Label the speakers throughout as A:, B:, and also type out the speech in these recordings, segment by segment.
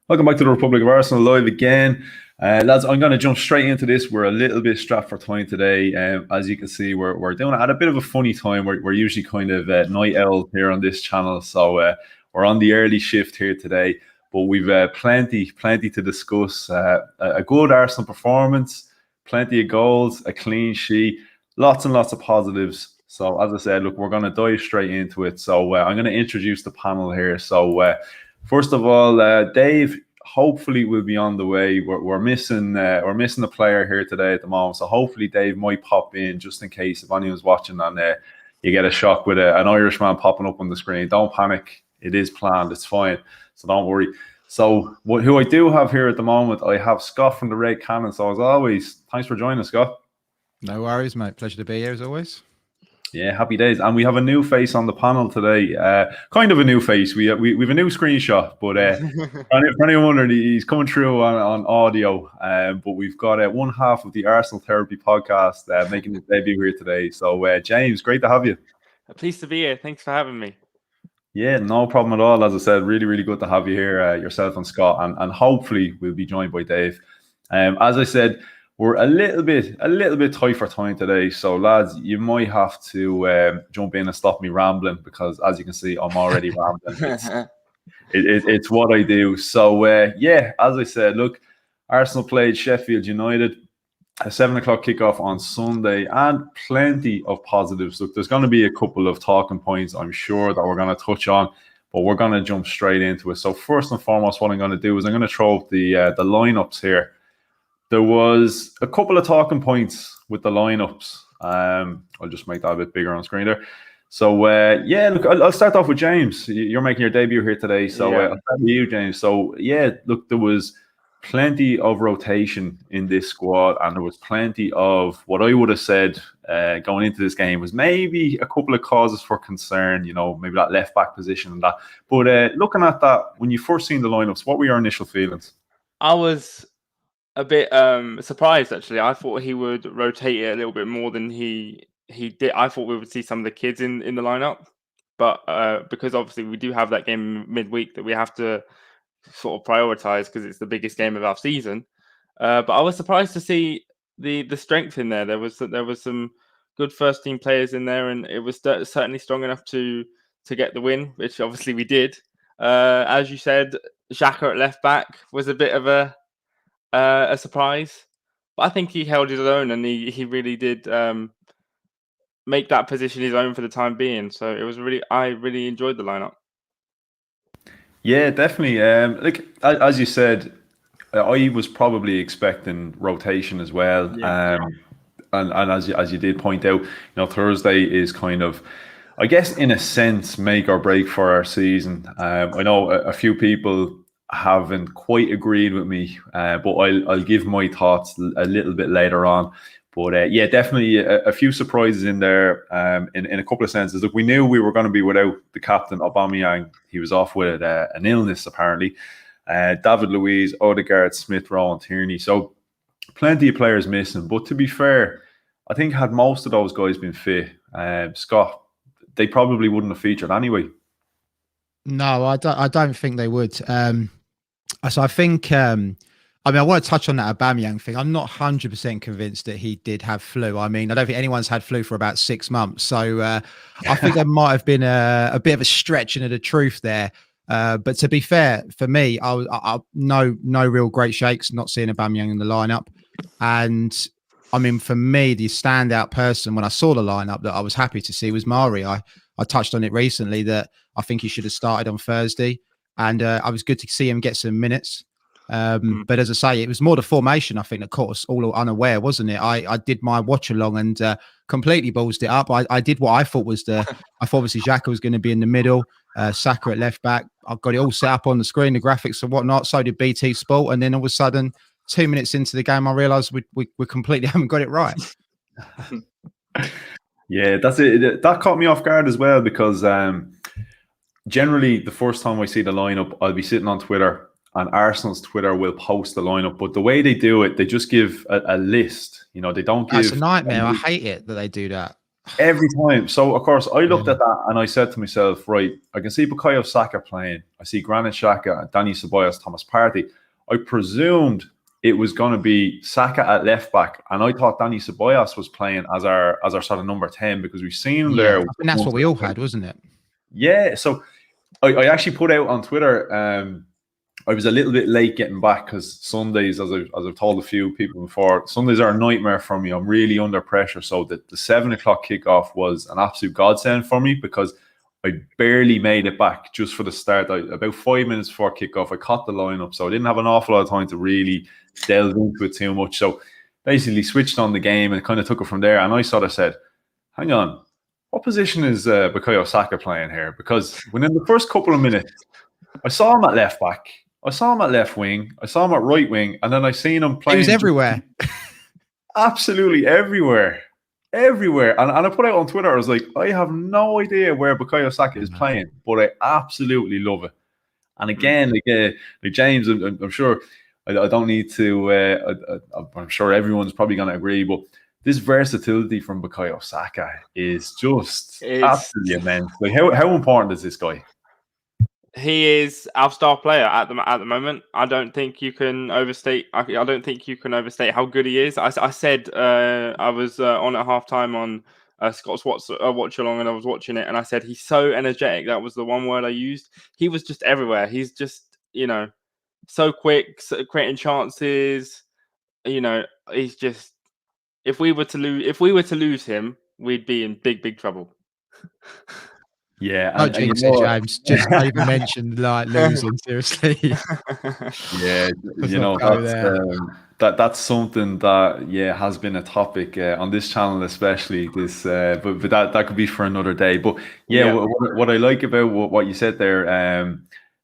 A: Welcome back to the Republic of Arsenal live again. Lads, I'm going to jump straight into this. We're a little bit strapped for time today. As you can see, we're doing it at a bit of a funny time. We're usually kind of night owl here on this channel. So we're on the early shift here today. But we've plenty to discuss. A good Arsenal performance, plenty of goals, a clean sheet, lots and lots of positives. So as I said, look, we're going to dive straight into it. So I'm going to introduce the panel here. So first of all, Dave hopefully will be on the way. We're missing a player here today at the moment, so hopefully Dave might pop in just in case if anyone's watching and you get a shock with an Irishman popping up on the screen. Don't panic, it is planned, it's fine, so don't worry. So who I do have here at the moment, I have Scott from the Red Cannon. So as always, thanks for joining us, Scott.
B: No worries, mate. Pleasure to be here as always.
A: Yeah, happy days. And we have a new face on the panel today. Kind of a new face. We have a new screenshot, but for anyone wondering, he's coming through on audio. But we've got one half of the Arsenal Therapy podcast making his debut here today. So James, great to have you.
C: Pleased to be here. Thanks for having me. Yeah,
A: no problem at all. As I said, really, really good to have you here, yourself and Scott, and hopefully we'll be joined by Dave. As I said, we're a little bit tight for time today, so lads, you might have to jump in and stop me rambling because, as you can see, I'm already rambling. It's what I do. So yeah, as I said, look, Arsenal played Sheffield United, a 7 o'clock kickoff on Sunday, and plenty of positives. Look, there's going to be a couple of talking points, I'm sure, that we're going to touch on, but we're going to jump straight into it. So first and foremost, what I'm going to do is I'm going to throw up the lineups here. There was a couple of talking points with the lineups. I'll just make that a bit bigger on screen there. So, yeah, look, I'll start off with James. You're making your debut here today. So, I'll start with you, James. So, yeah, look, there was plenty of rotation in this squad, and there was plenty of what I would have said going into this game was maybe a couple of causes for concern, maybe that left-back position and that. But looking at that, when you first seen the lineups, what were your initial feelings?
C: I was a bit surprised, actually. I thought he would rotate it a little bit more than he did. I thought we would see some of the kids in the lineup, but because obviously we do have that game midweek that we have to sort of prioritize because it's the biggest game of our season. But I was surprised to see the strength in there. There was some good first team players in there, and it was certainly strong enough to get the win, which obviously we did. As you said, Xhaka at left back was a bit of a surprise, but I think he held his own, and he really did make that position his own for the time being. So it was I really enjoyed the lineup.
A: Yeah, definitely. Like as you said, I was probably expecting rotation as well.
C: Yeah.
A: And as you did point out, Thursday is kind of, I guess, in a sense, make or break for our season. I know a few people haven't quite agreed with me, but I'll give my thoughts a little bit later on. But yeah, definitely a few surprises in there in a couple of senses. Look, we knew we were going to be without the captain, Aubameyang. He was off with an illness, apparently. David Luiz, Odegaard, Smith Rowe and Tierney. So plenty of players missing. But to be fair, I think had most of those guys been fit, Scott, they probably wouldn't have featured anyway.
B: No, I don't think they would. So I think, I want to touch on that Aubameyang thing. I'm not 100% convinced that he did have flu. I don't think anyone's had flu for about 6 months. So I think there might have been a bit of a stretch into the truth there. But to be fair, for me, I no real great shakes not seeing Aubameyang in the lineup. And for me, the standout person when I saw the lineup that I was happy to see was Mari. I touched on it recently that I think he should have started on Thursday, and I was good to see him get some minutes. But as I say, it was more the formation, I think, that caught us all unaware, wasn't it? I did my watch along and completely ballsed it up. I did what I thought was I thought obviously Xhaka was going to be in the middle, Saka at left back. I've got it all set up on the screen, the graphics and whatnot. So did BT Sport, and then all of a sudden 2 minutes into the game, I realised we completely haven't got it right.
A: Yeah, that's it. That caught me off guard as well because generally the first time I see the lineup, I'll be sitting on Twitter and Arsenal's Twitter will post the lineup. But the way they do it, they just give a list. You know, they don't give.
B: That's a nightmare. I hate it that they do that.
A: Every time. So, of course, I looked at that and I said to myself, right, I can see Bukayo Saka playing. I see Granit Xhaka, Danny Ceballos, Thomas Partey. I presumed it was going to be Saka at left back. And I thought Danny Ceballos was playing as our sort of number 10 because we've seen him there.
B: I think that's what we all had, wasn't it?
A: Yeah. So I actually put out on Twitter, I was a little bit late getting back because Sundays, as I've told a few people before, Sundays are a nightmare for me. I'm really under pressure. So the 7 o'clock kickoff was an absolute godsend for me because I barely made it back just for the start. About 5 minutes before kickoff, I caught the lineup. So I didn't have an awful lot of time to really delve into it too much. So basically switched on the game and kind of took it from there. And I sort of said, hang on, what position is Bukayo Saka playing here? Because within the first couple of minutes, I saw him at left back. I saw him at left wing. I saw him at right wing. And then I seen him playing.
B: He was everywhere.
A: Absolutely everywhere. Everywhere. And I put out on Twitter, I was like, I have no idea where Bukayo Saka is playing, but I absolutely love it. And again, like James, I'm sure I don't need to, I'm sure everyone's probably going to agree, but this versatility from Bukayo Saka is just absolutely immense. Like, how important is this guy?
C: He is our star player at the moment. I don't think you can overstate. I don't think you can overstate how good he is. I said I was on at halftime on Scott's watch along, and I was watching it, and I said he's so energetic. That was the one word I used. He was just everywhere. He's just so quick, creating chances. He's just. If we were to lose him, we'd be in big trouble.
A: Yeah,
B: and jinx it, James. Just don't even mention like losing. Seriously.
A: Yeah, that's something that has been a topic on this channel, especially this. But that could be for another day. But what I like about what you said there,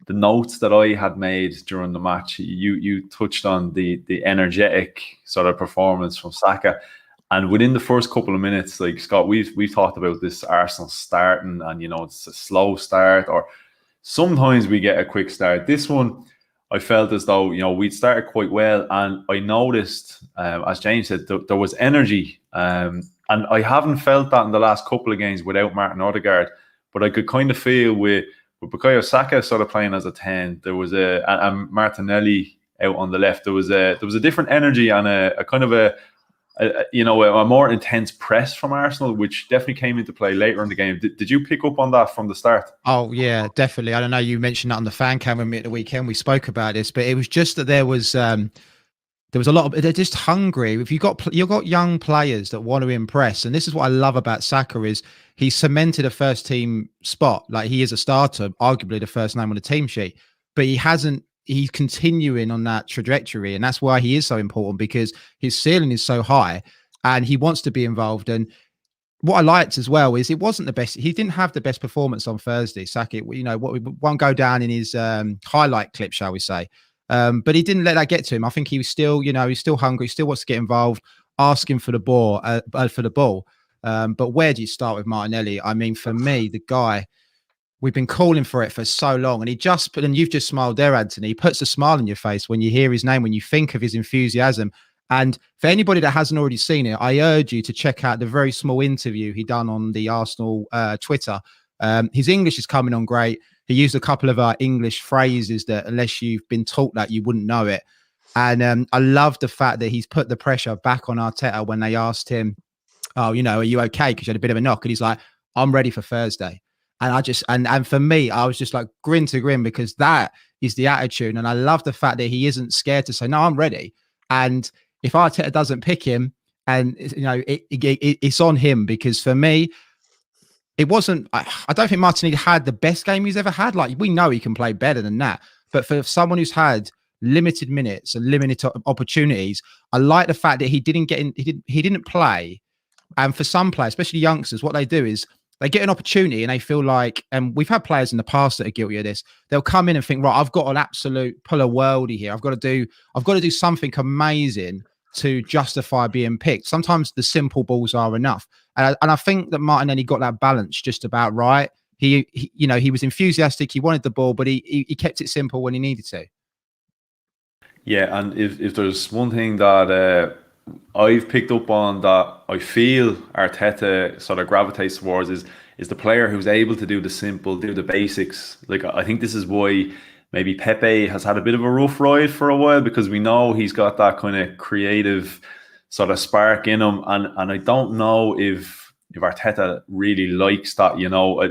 A: the notes that I had made during the match, you touched on the energetic sort of performance from Saka. And within the first couple of minutes, like Scott, we've talked about this Arsenal starting, and it's a slow start, or sometimes we get a quick start. This one, I felt as though we'd started quite well, and I noticed, as James said, there was energy, and I haven't felt that in the last couple of games without Martin Odegaard, but I could kind of feel with Bukayo Saka sort of playing as a 10. There was and Martinelli out on the left. There was a different energy and a kind of a more intense press from Arsenal, which definitely came into play later in the game. Did you pick up on that from the start?
B: Oh, yeah, definitely. I don't know, you mentioned that on the fan cam with me at the weekend. We spoke about this, but it was just that there was a lot of, they're just hungry. If you've got young players that want to impress, and this is what I love about Saka is he's cemented a first team spot. Like, he is a starter, arguably the first name on the team sheet, but he's continuing on that trajectory, and that's why he is so important, because his ceiling is so high and he wants to be involved. And what I liked as well is it wasn't the best. He didn't have the best performance on Thursday. Saka, what we won't go down in his highlight clip, shall we say? But he didn't let that get to him. I think he was still, he's still hungry, still wants to get involved, asking for the ball. But where do you start with Martinelli? I mean, for me, the guy, we've been calling for it for so long, and you've just smiled there, Anthony. He puts a smile on your face when you hear his name, when you think of his enthusiasm. And for anybody that hasn't already seen it, I urge you to check out the very small interview he done on the Arsenal Twitter. His English is coming on great. He used a couple of English phrases that, unless you've been taught that, you wouldn't know it. And I love the fact that he's put the pressure back on Arteta when they asked him, "Oh, are you okay?" Because you had a bit of a knock, and he's like, "I'm ready for Thursday." And and for me, I was just like grin to grin, because that is the attitude. And I love the fact that he isn't scared to say, "No, I'm ready." And if Arteta doesn't pick him, and it's on him, because for me, it wasn't. I don't think Martinelli had the best game he's ever had. Like, we know he can play better than that, but for someone who's had limited minutes and limited opportunities, I like the fact that he didn't get in. He didn't play. And for some players, especially youngsters, what they do is they get an opportunity and they feel like, and we've had players in the past that are guilty of this. They'll come in and think, right, I've got an absolute pull a worldie here. I've got to do something amazing to justify being picked. Sometimes the simple balls are enough. And I think that Martinelli got that balance just about right. He was enthusiastic. He wanted the ball, but he kept it simple when he needed to.
A: Yeah, and if there's one thing that I've picked up on that I feel Arteta sort of gravitates towards is the player who's able to do the simple, do the basics. Like, I think this is why maybe Pepe has had a bit of a rough ride for a while, because we know he's got that kind of creative sort of spark in him, and I don't know if Arteta really likes that.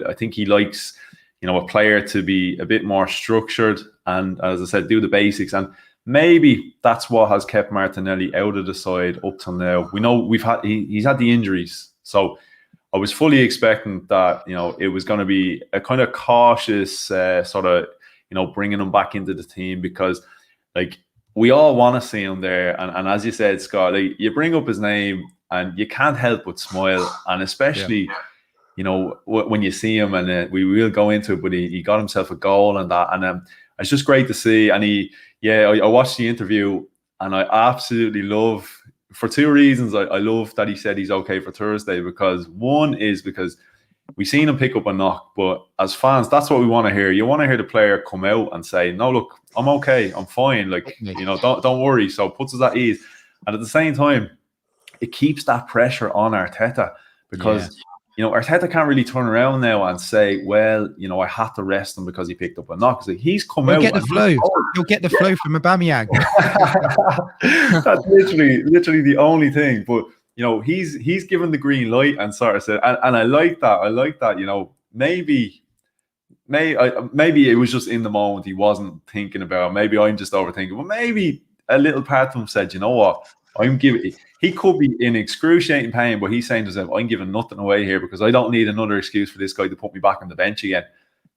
A: I think he likes a player to be a bit more structured and, as I said, do the basics. And maybe that's what has kept Martinelli out of the side up till now. We know he's had the injuries, so I was fully expecting that it was going to be a kind of cautious sort of bringing him back into the team, because like we all want to see him there. And as you said, Scott, like, you bring up his name and you can't help but smile, and especially when you see him, and we will go into it, but he got himself a goal and that, and it's just great to see. And I watched the interview and I absolutely love, for two reasons, I love that he said he's okay for Thursday, because one is because we've seen him pick up a knock, but as fans, that's what we want to hear. You want to hear the player come out and say, no, look, I'm okay, I'm fine, like, don't worry. So it puts us at ease, and at the same time it keeps that pressure on Arteta, because Arteta can't really turn around now and say, well, I had to rest him because he picked up a knock. So he's come out.
B: Get the flu. You'll get the flu from Aubameyang.
A: That's literally the only thing. But he's given the green light and sort of said, and I like that. Maybe it was just in the moment he wasn't thinking about it. Maybe I'm just overthinking. But maybe a little part of him said, you know what? He could be in excruciating pain, but he's saying to himself, I'm giving nothing away here, because I don't need another excuse for this guy to put me back on the bench again,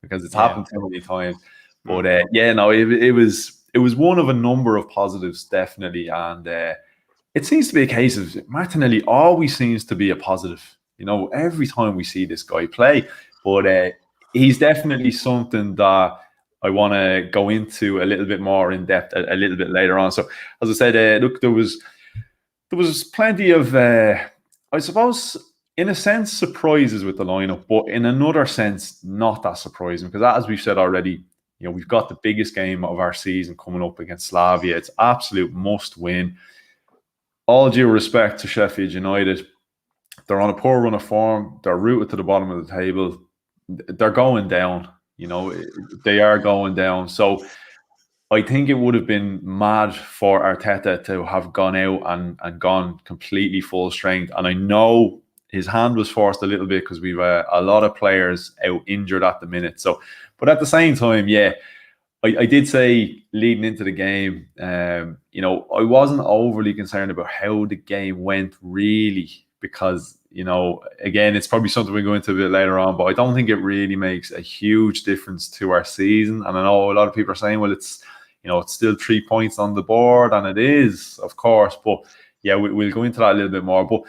A: because it's happened too many times. But it was one of a number of positives, definitely. And it seems to be a case of Martinelli always seems to be a positive, every time we see this guy play. But he's definitely something that I want to go into a little bit more in depth a little bit later on. So, as I said, look, there was plenty of, I suppose, in a sense, surprises with the lineup, but in another sense, not that surprising, because as we've said already, we've got the biggest game of our season coming up against Slavia. It's absolute must win. All due respect to Sheffield United, they're on a poor run of form. They're rooted to the bottom of the table. They're going down. They are going down. So I think it would have been mad for Arteta to have gone out and gone completely full strength. And I know his hand was forced a little bit because we've a lot of players out injured at the minute. So, but at the same time, I did say leading into the game, I wasn't overly concerned about how the game went really, because, again, it's probably something we'll go into a bit later on, but I don't think it really makes a huge difference to our season. And I know a lot of people are saying, well, it's still 3 points on the board, and it is, of course. But we'll go into that a little bit more. But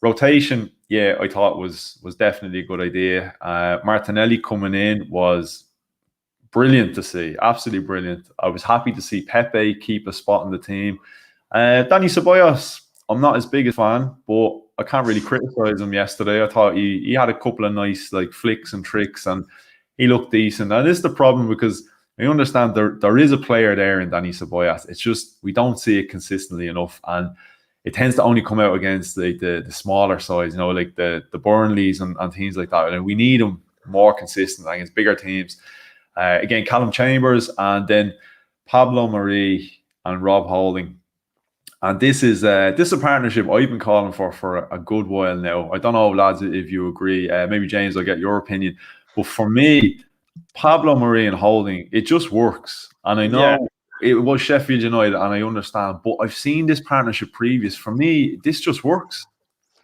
A: rotation, I thought was definitely a good idea. Martinelli coming in was brilliant to see, absolutely brilliant. I was happy to see Pepe keep a spot in the team. Dani Ceballos, I'm not as big a fan, but I can't really criticize him yesterday. I thought he had a couple of nice flicks and tricks, and he looked decent. And this is the problem, because I understand there is a player there in Dani Ceballos. It's just we don't see it consistently enough, and it tends to only come out against the smaller sides, like the Burnleys and teams like that. And we need him more consistent against bigger teams. Again, Callum Chambers, and then Pablo Mari and Rob Holding. And this is a partnership I've been calling for a good while now. I don't know, lads, if you agree. Maybe James, I'll get your opinion. But for me, Pablo Mari and Holding, it just works. And I know it was Sheffield United, and I understand, but I've seen this partnership previous. For me, this just works.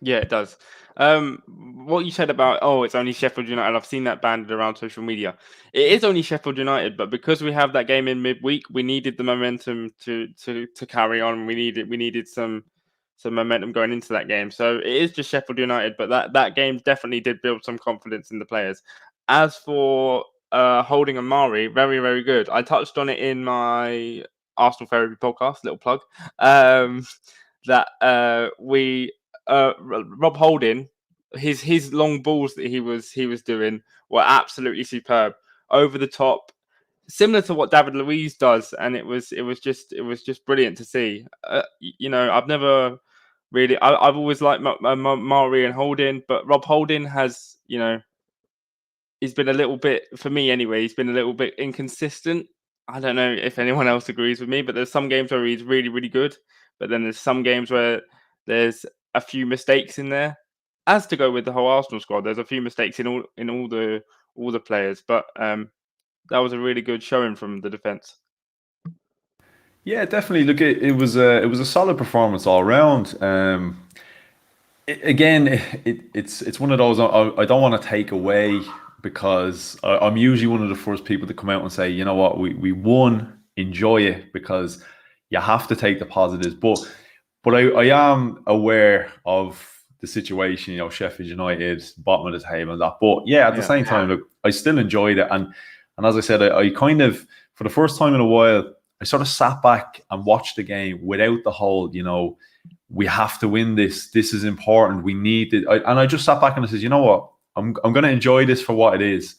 C: Yeah, it does. What you said about, it's only Sheffield United, I've seen that banded around social media. It is only Sheffield United, but because we have that game in midweek, we needed the momentum to carry on. We needed some momentum going into that game. So it is just Sheffield United, but that game definitely did build some confidence in the players. As for Holding and Mari, very, very good. I touched on it in my Arsenal Therapy podcast, little plug, that Rob Holding, his long balls that he was doing were absolutely superb, over the top, similar to what David Luiz does, and it was just brilliant to see. I've never really, I've always liked Mari and Holding, but Rob Holding has, he's been a little bit, for me anyway, he's been a little bit inconsistent. I don't know if anyone else agrees with me, but there's some games where he's really, really good, but then there's some games where there's a few mistakes in there. As to go with the whole Arsenal squad, there's a few mistakes in all the players, but that was a really good showing from the defense.
A: Yeah, definitely. Look, it was a solid performance all around. It's one of those I don't want to take away, because I'm usually one of the first people to come out and say, you know what, we won, enjoy it, because you have to take the positives. But I am aware of the situation, Sheffield United, bottom of the table and that. But yeah, at the same time, look, I still enjoyed it. And as I said, I kind of, for the first time in a while, I sort of sat back and watched the game without the whole, we have to win this. This is important. We need it. And I just sat back and I said, you know what? I'm going to enjoy this for what it is.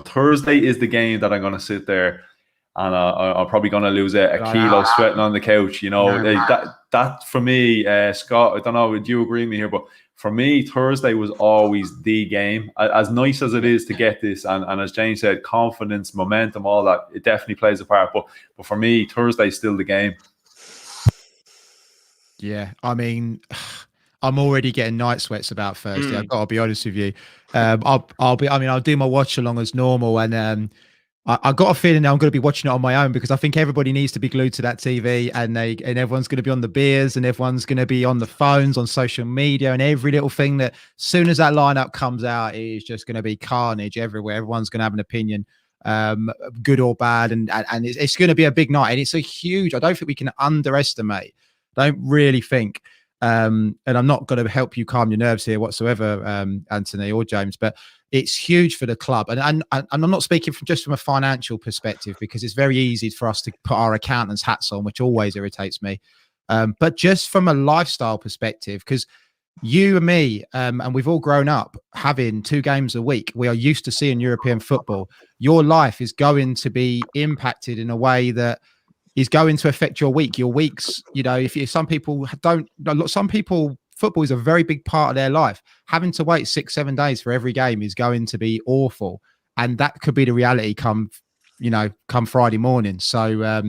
A: Thursday is the game that I'm going to sit there and I'm probably going to lose a kilo sweating on the couch. That for me, Scott, I don't know, would you agree with me here? But for me, Thursday was always the game. As nice as it is to get this, and as Jane said, confidence, momentum, all that, it definitely plays a part. But for me, Thursday's still the game.
B: Yeah, I mean, I'm already getting night sweats about Thursday. I've got to be honest with you. I'll do my watch along as normal, and I got a feeling that I'm going to be watching it on my own, because I think everybody needs to be glued to that TV, and everyone's going to be on the beers, and everyone's going to be on the phones, on social media, and every little thing that, as soon as that lineup comes out, is just going to be carnage everywhere. Everyone's going to have an opinion, good or bad, and it's going to be a big night, and it's a huge. I don't think we can underestimate. I don't really think. And I'm not going to help you calm your nerves here whatsoever, Anthony or James, but it's huge for the club. And I'm not speaking from a financial perspective, because it's very easy for us to put our accountants' hats on, which always irritates me. But just from a lifestyle perspective, because you and me, and we've all grown up having 2 games a week. We are used to seeing European football. Your life is going to be impacted in a way that is going to affect your week. Your weeks, if some people don't, some people, football is a very big part of their life. Having to wait 6-7 days for every game is going to be awful, and that could be the reality come Friday morning. So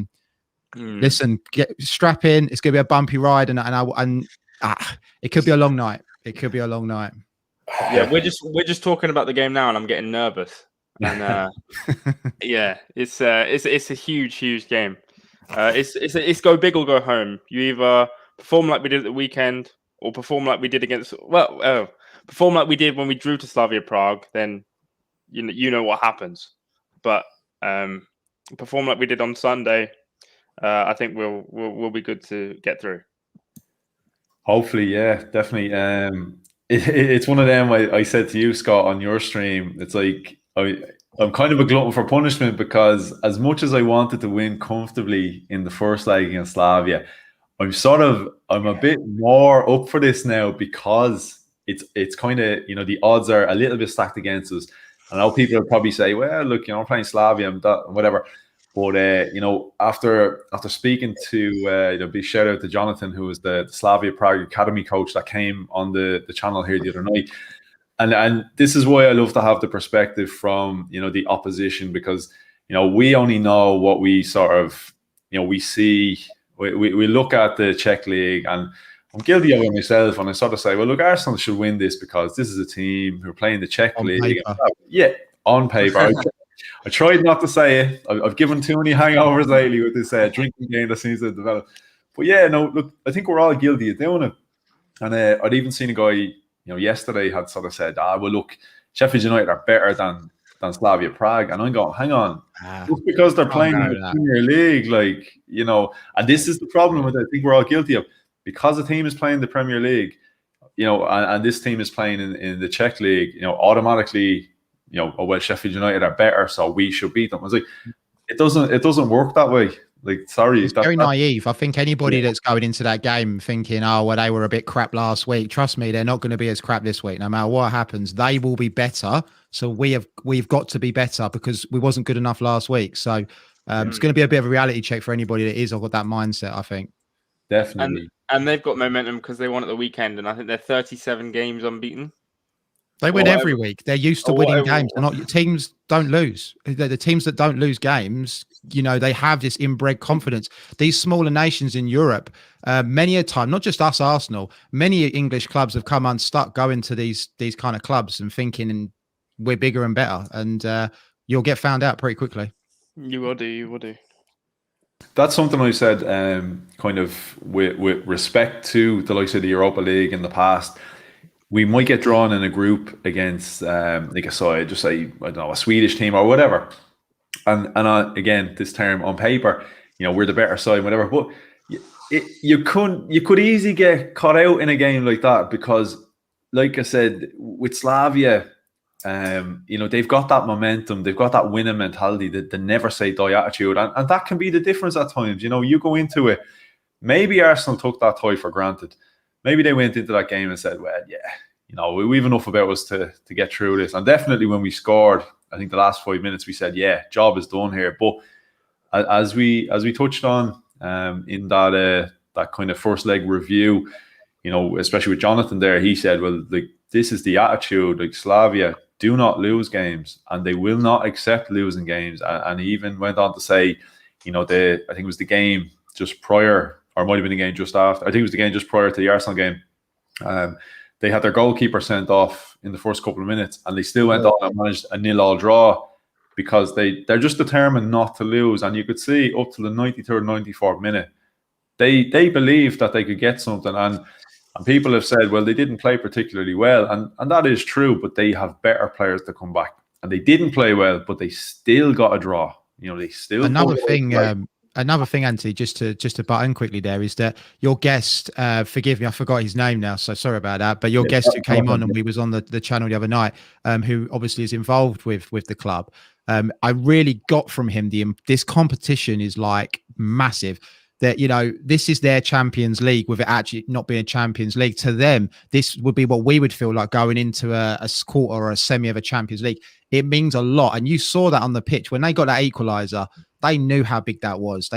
B: listen, strap in. It's going to be a bumpy ride, and it could be a long night. It could be a long night.
C: Yeah, we're just talking about the game now, and I'm getting nervous. And yeah, it's a huge game. It's go big or go home. You either perform like we did at the weekend, or perform like we did perform like we did when we drew to Slavia Prague. Then you know what happens. But perform like we did on Sunday. I think we'll be good to get through.
A: Hopefully, yeah, definitely. It's one of them. I said to you, Scott, on your stream. It's like I'm kind of a glutton for punishment, because as much as I wanted to win comfortably in the first leg against Slavia, I'm a bit more up for this now, because it's kind of, the odds are a little bit stacked against us. I know people will probably say, well, look, I'm playing Slavia and whatever. But after speaking to big shout out to Jonathan, who was the Slavia Prague Academy coach that came on the channel here the other night. And this is why I love to have the perspective from, the opposition, because, we only know what we sort of, we see, we look at the Czech league, and I'm guilty of it myself. And I sort of say, well, look, Arsenal should win this because this is a team who are playing the Czech league. Yeah, on paper. I tried not to say it. I've given too many hangovers lately with this drinking game that seems to develop. But yeah, no, look, I think we're all guilty of doing it. And I'd even seen a guy, yesterday had sort of said, well, look, Sheffield United are better than Slavia Prague. And I'm going, hang on, just because they're playing in the Premier League, and this is the problem with it, I think we're all guilty of. because the team is playing the Premier League, and this team is playing in the Czech League, automatically, Sheffield United are better, so we should beat them. I was like, it doesn't work that way. Like, sorry,
B: it's very naive. I think anybody that's going into that game thinking, oh, well, they were a bit crap last week, trust me, they're not going to be as crap this week. No matter what happens, they will be better. So we've got to be better because we wasn't good enough last week. So it's going to be a bit of a reality check for anybody that is got that mindset, I think.
A: Definitely.
C: And they've got momentum because they won at the weekend, and I think they're 37 games unbeaten.
B: They win every week. They're used to winning games. Teams don't lose. The teams that don't lose games, they have this inbred confidence. These smaller nations in Europe, many a time, not just us, Arsenal, many English clubs have come unstuck going to these kind of clubs and thinking we're bigger and better. And you'll get found out pretty quickly.
C: You will do.
A: That's something I said kind of with respect to the likes of the Europa League in the past. We might get drawn in a group against like a side, just say, I don't know, a Swedish team or whatever. And again, this term on paper, we're the better side, whatever. But you could easily get caught out in a game like that because, like I said, with Slavia, they've got that momentum, they've got that winning mentality, the never say die attitude, and that can be the difference at times. You go into it, maybe Arsenal took that tie for granted. Maybe they went into that game and said, well, yeah, we've enough about us to get through this. And definitely when we scored, I think the last 5 minutes, we said, yeah, job is done here. But as we touched on in that kind of first leg review, especially with Jonathan there, he said, well, like, this is the attitude, like Slavia do not lose games and they will not accept losing games. And he even went on to say, I think it was the game just prior, or it might have been the game just after. I think it was the game just prior to the Arsenal game. They had their goalkeeper sent off in the first couple of minutes, and they still went on and managed a 0-0 draw because they're just determined not to lose. And you could see up to the 93rd, 94th minute, they believed that they could get something. And people have said, well, they didn't play particularly well, and that is true. But they have better players to come back, and they didn't play well, but they still got a draw. They still
B: Another thing, Anthony, just to butt in quickly there, is that your guest, forgive me, I forgot his name now, so sorry about that, but your guest who came on and we was on the channel the other night, who obviously is involved with the club, I really got from him this competition is like massive. That this is their Champions League, with it actually not being a Champions League. To them, this would be what we would feel like going into a quarter or a semi of a Champions League. It means a lot, and you saw that on the pitch when they got that equaliser. They knew how big that was.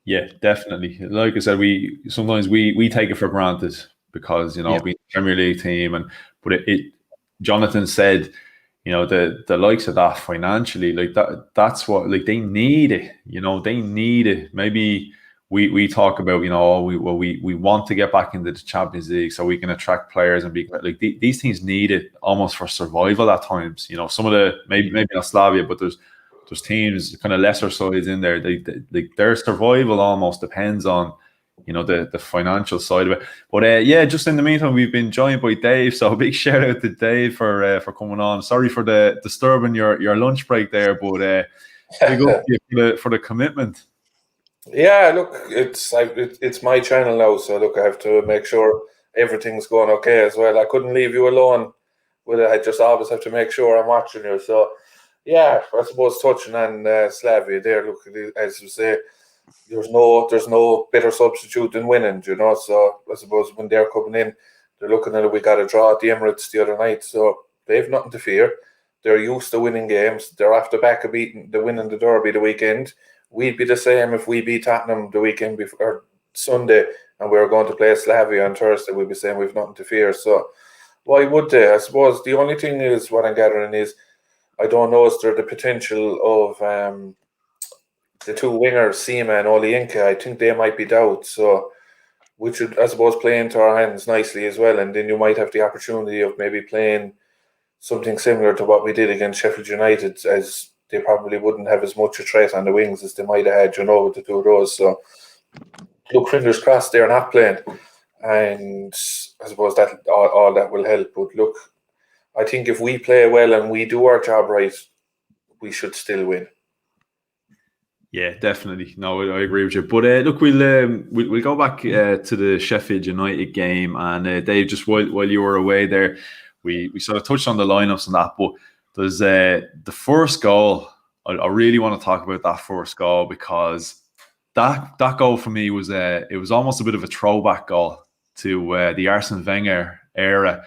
A: Yeah, definitely. Like I said, we sometimes take it for granted because being a Premier League team, but Jonathan said, the likes of that financially, like that's what, like, they need it. They need it. Maybe we talk about, we want to get back into the Champions League so we can attract players and be like, these teams need it almost for survival at times. Some of the maybe not Slavia, but there's teams, kind of lesser sides in there. Their survival almost depends on the financial side of it. But just in the meantime, we've been joined by Dave. So a big shout out to Dave for coming on. Sorry for disturbing your lunch break there, but big up to you for the commitment.
D: Yeah, look, it's my channel now, so look, I have to make sure everything's going okay as well. I couldn't leave you alone with it. I just always have to make sure I'm watching you. So yeah, I suppose touching on Slavia there, look, as you say, there's no better substitute than winning, so I suppose when they're coming in, they're looking at it, we got a draw at the Emirates the other night, so they've nothing to fear. They're used to winning games. They're off the back of winning the Derby the weekend. We'd be the same if we beat Tottenham the weekend before Sunday, and we were going to play Slavia on Thursday. We'd be saying we've nothing to fear. So why would they? I suppose the only thing is, what I'm gathering is, I don't know, is there the potential of the two wingers, Sima and Olienka? I think they might be doubts. So we should, I suppose, play into our hands nicely as well. And then you might have the opportunity of maybe playing something similar to what we did against Sheffield United, as they probably wouldn't have as much a threat on the wings as they might have had, with the two of those. So look, fingers crossed they're not playing. And I suppose that all that will help. But look, I think if we play well and we do our job right, we should still win.
A: Yeah, definitely. No, I agree with you. But look, we'll go back to the Sheffield United game, and Dave, just while you were away there, we sort of touched on the lineups and that. But there's the first goal. I really want to talk about that first goal, because that goal for me was it was almost a bit of a throwback goal to the Arsene Wenger era.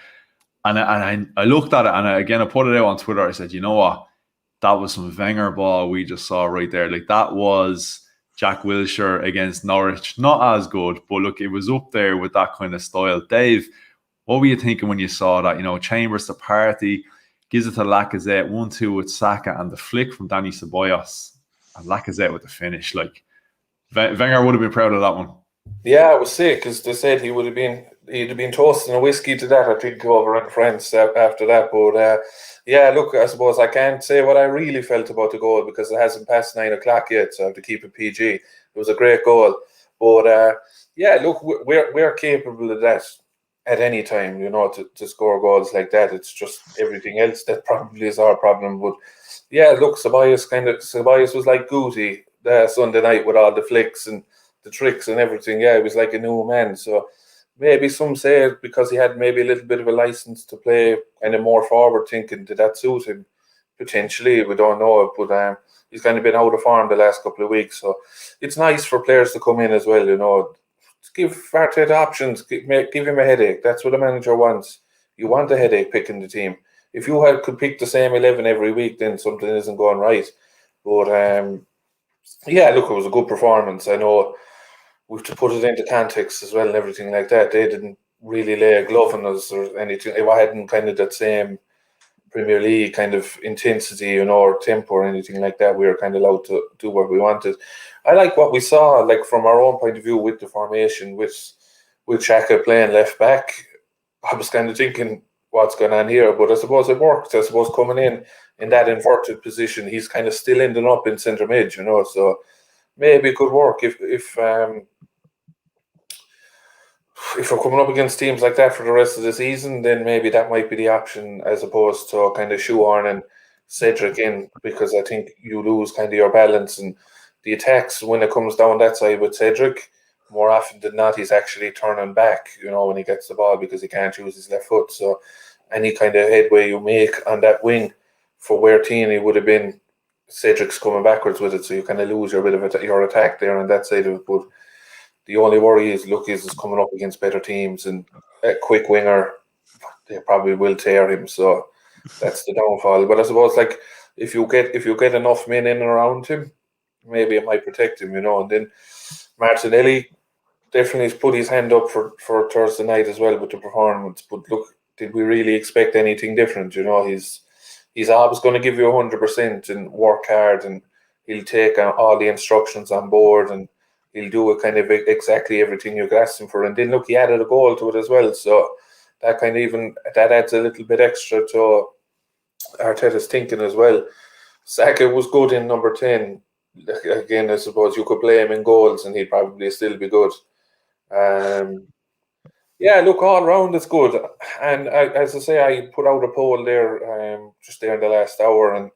A: And I looked at it, and I put it out on Twitter. I said, you know what? That was some Wenger ball we just saw right there. Like, that was Jack Wilshere against Norwich. Not as good, but look, it was up there with that kind of style. Dave, what were you thinking when you saw that? You know, Chambers to Partey, gives it to Lacazette, 1-2 with Xhaka, and the flick from Dani Ceballos, and Lacazette with the finish. Like, Wenger would have been proud of that one.
D: Yeah, I was sick, because they said he'd have been toasting a whiskey to that, I think, over in France after that. But yeah, look, I suppose I can't say what I really felt about the goal, because it hasn't passed 9 o'clock yet, so I have to keep it PG. It was a great goal. But yeah, look, we're capable of that at any time, you know, to score goals like that. It's just everything else that probably is our problem. But yeah, look, Ceballos was like Guti Sunday night with all the flicks and the tricks and everything. Yeah, he was like a new man. So maybe some say because he had maybe a little bit of a license to play kind of more forward thinking, did that suit him? Potentially, we don't know. But he's kind of been out of form the last couple of weeks. So it's nice for players to come in as well, you know. Give Arteta options, give him a headache. That's what a manager wants. You want a headache picking the team. If you could pick the same 11 every week, then something isn't going right. But yeah, look, it was a good performance. I know we have to put it into context as well and everything like that. They didn't really lay a glove on us or anything. It hadn't kind of that same Premier League kind of intensity, you know, or tempo or anything like that. We were kind of allowed to do what we wanted. I like what we saw, like from our own point of view with the formation, with Xhaka playing left back. I was kind of thinking, what's going on here? But I suppose it worked. I suppose coming in that inverted position, he's kind of still ending up in centre mid, you know. So maybe it could work if we're coming up against teams like that for the rest of the season, then maybe that might be the option, as opposed to kind of shoehorning Cedric in, because I think you lose kind of your balance and the attacks when it comes down that side with Cedric. More often than not, he's actually turning back, you know, when he gets the ball, because he can't use his left foot. So any kind of headway you make on that wing for where Tierney would have been, Cedric's coming backwards with it, so you kind of lose your bit of your attack there on that side of it. But the only worry is, look, is coming up against better teams, and a quick winger, they probably will tear him. So that's the downfall. But I suppose, like, if you get enough men in and around him, maybe it might protect him, you know. And then Martinelli definitely put his hand up for Thursday night as well with the performance. But look, did we really expect anything different? You know, he's always going to give you 100% and work hard, and he'll take all the instructions on board, and he'll do it kind of exactly everything you asked him for. And then look, he added a goal to it as well. So that kind of that adds a little bit extra to Arteta's thinking as well. Xhaka was good in number 10. Again, I suppose you could play him in goals and he'd probably still be good. Yeah, look, all round it's good. And as I say, I put out a poll there just there in the last hour, and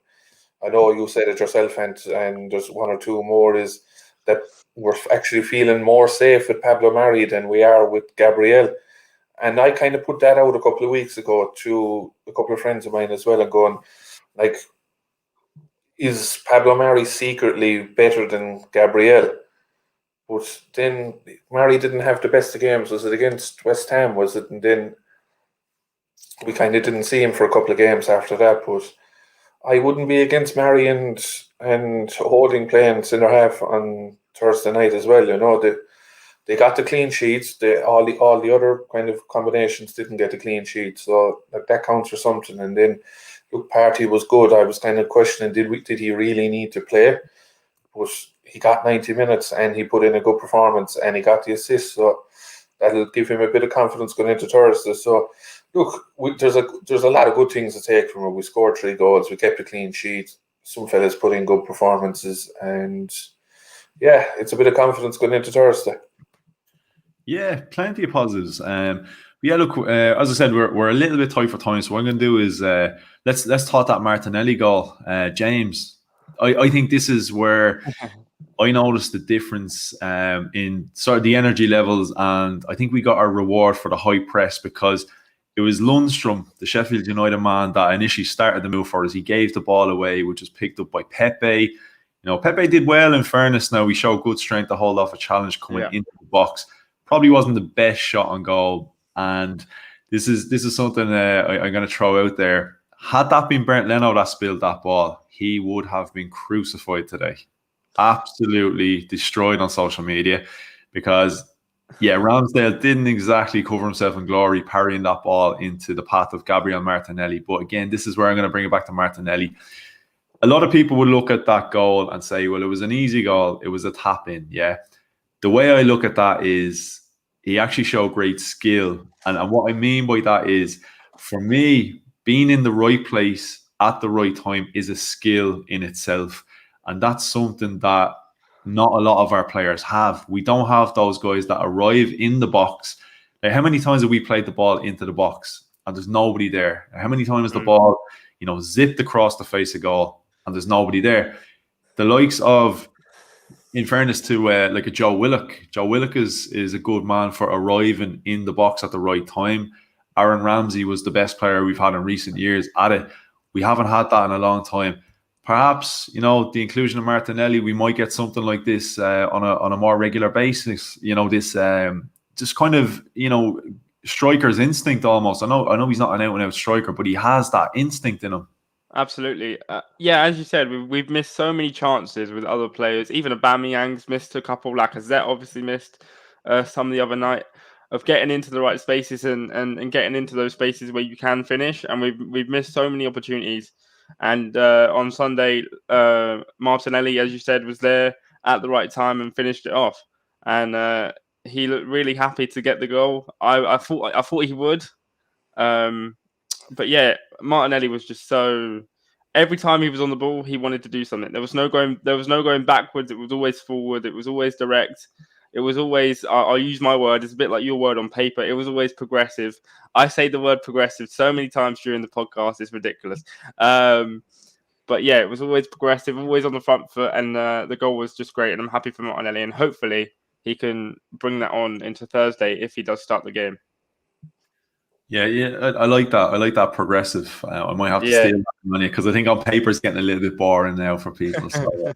D: I know you said it yourself, and there's one or two more, is that we're actually feeling more safe with Pablo Mari than we are with Gabriel. And I kind of put that out a couple of weeks ago to a couple of friends of mine as well, and going, like, is Pablo Mari secretly better than Gabriel? But then Mari didn't have the best of games. Was it against West Ham? Was it? And then we kind of didn't see him for a couple of games after that. But I wouldn't be against Mari and Holding playing centre half on Thursday night as well. You know, they got the clean sheets. All the other kind of combinations didn't get the clean sheet. So like that counts for something. And then look, Partey was good. I was kind of questioning, did he really need to play? But he got 90 minutes and he put in a good performance and he got the assist. So that'll give him a bit of confidence going into Thursday. So look, there's a lot of good things to take from it. We scored 3 goals. We kept a clean sheet. Some fellas put in good performances, and yeah, it's a bit of confidence going into Thursday.
A: Yeah, plenty of positives. Yeah, look, as I said, we're a little bit tight for time. So what I'm going to do is let's talk that Martinelli goal, James. I think this is where I noticed the difference in sort of the energy levels, and I think we got our reward for the high press because it was Lundstrom, the Sheffield United man, that initially started the move for us. He gave the ball away, which was picked up by Pepe. You know, Pepe did well, in fairness. Now, he showed good strength to hold off a challenge coming into the box. Probably wasn't the best shot on goal. And this is something I'm going to throw out there. Had that been Bernd Leno that spilled that ball, he would have been crucified today. Absolutely destroyed on social media because, yeah, Ramsdale didn't exactly cover himself in glory parrying that ball into the path of Gabriel Martinelli. But again, this is where I'm going to bring it back to Martinelli. A lot of people would look at that goal and say, well, it was an easy goal. It was a tap in. Yeah. The way I look at that is he actually showed great skill. And what I mean by that is, for me, being in the right place at the right time is a skill in itself. And that's something that not a lot of our players have. We don't have those guys that arrive in the box. Like, how many times have we played the ball into the box and there's nobody there? How many times the ball, zipped across the face of goal and there's nobody there? The likes of, in fairness to like a Joe Willock. Joe Willock is a good man for arriving in the box at the right time. Aaron Ramsey was the best player we've had in recent years at it. We haven't had that in a long time. Perhaps, the inclusion of Martinelli, we might get something like this on a more regular basis. This just kind of, striker's instinct almost. I know he's not an out-and-out striker, but he has that instinct in him.
C: Absolutely. Yeah, as you said, we've missed so many chances with other players. Even Aubameyang's missed a couple. Lacazette obviously missed some the other night, of getting into the right spaces and getting into those spaces where you can finish. And we've missed so many opportunities. And on Sunday, Martinelli, as you said, was there at the right time and finished it off. And he looked really happy to get the goal. I thought he would. But yeah, Martinelli was just so. Every time he was on the ball, he wanted to do something. There was no going backwards. It was always forward. It was always direct. It was always. I'll use my word. It's a bit like your word on paper. It was always progressive. I say the word progressive so many times during the podcast. It's ridiculous. But yeah, it was always progressive, always on the front foot, and the goal was just great. And I'm happy for Martinelli, and hopefully he can bring that on into Thursday if he does start the game.
A: Yeah, I like that. I like that progressive. I might have to steal that money because I think on paper it's getting a little bit boring now for people. So.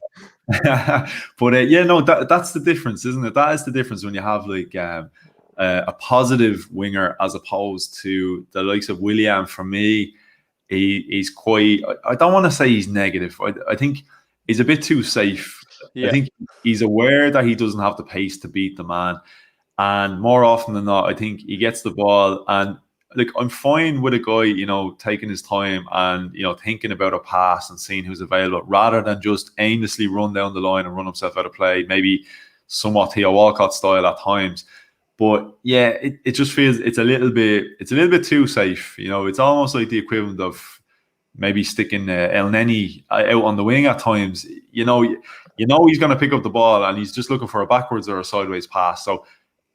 A: But that's the difference, isn't it? That is the difference when you have like a positive winger as opposed to the likes of Willian. For me, he's quite. I don't want to say he's negative. I think he's a bit too safe. Yeah. I think he's aware that he doesn't have the pace to beat the man, and more often than not, I think he gets the ball and. Like, I'm fine with a guy, taking his time and, thinking about a pass and seeing who's available rather than just aimlessly run down the line and run himself out of play, maybe somewhat Theo Walcott style at times. But yeah, it just feels it's a little bit too safe. It's almost like the equivalent of maybe sticking El Neni out on the wing at times. He's going to pick up the ball and he's just looking for a backwards or a sideways pass. So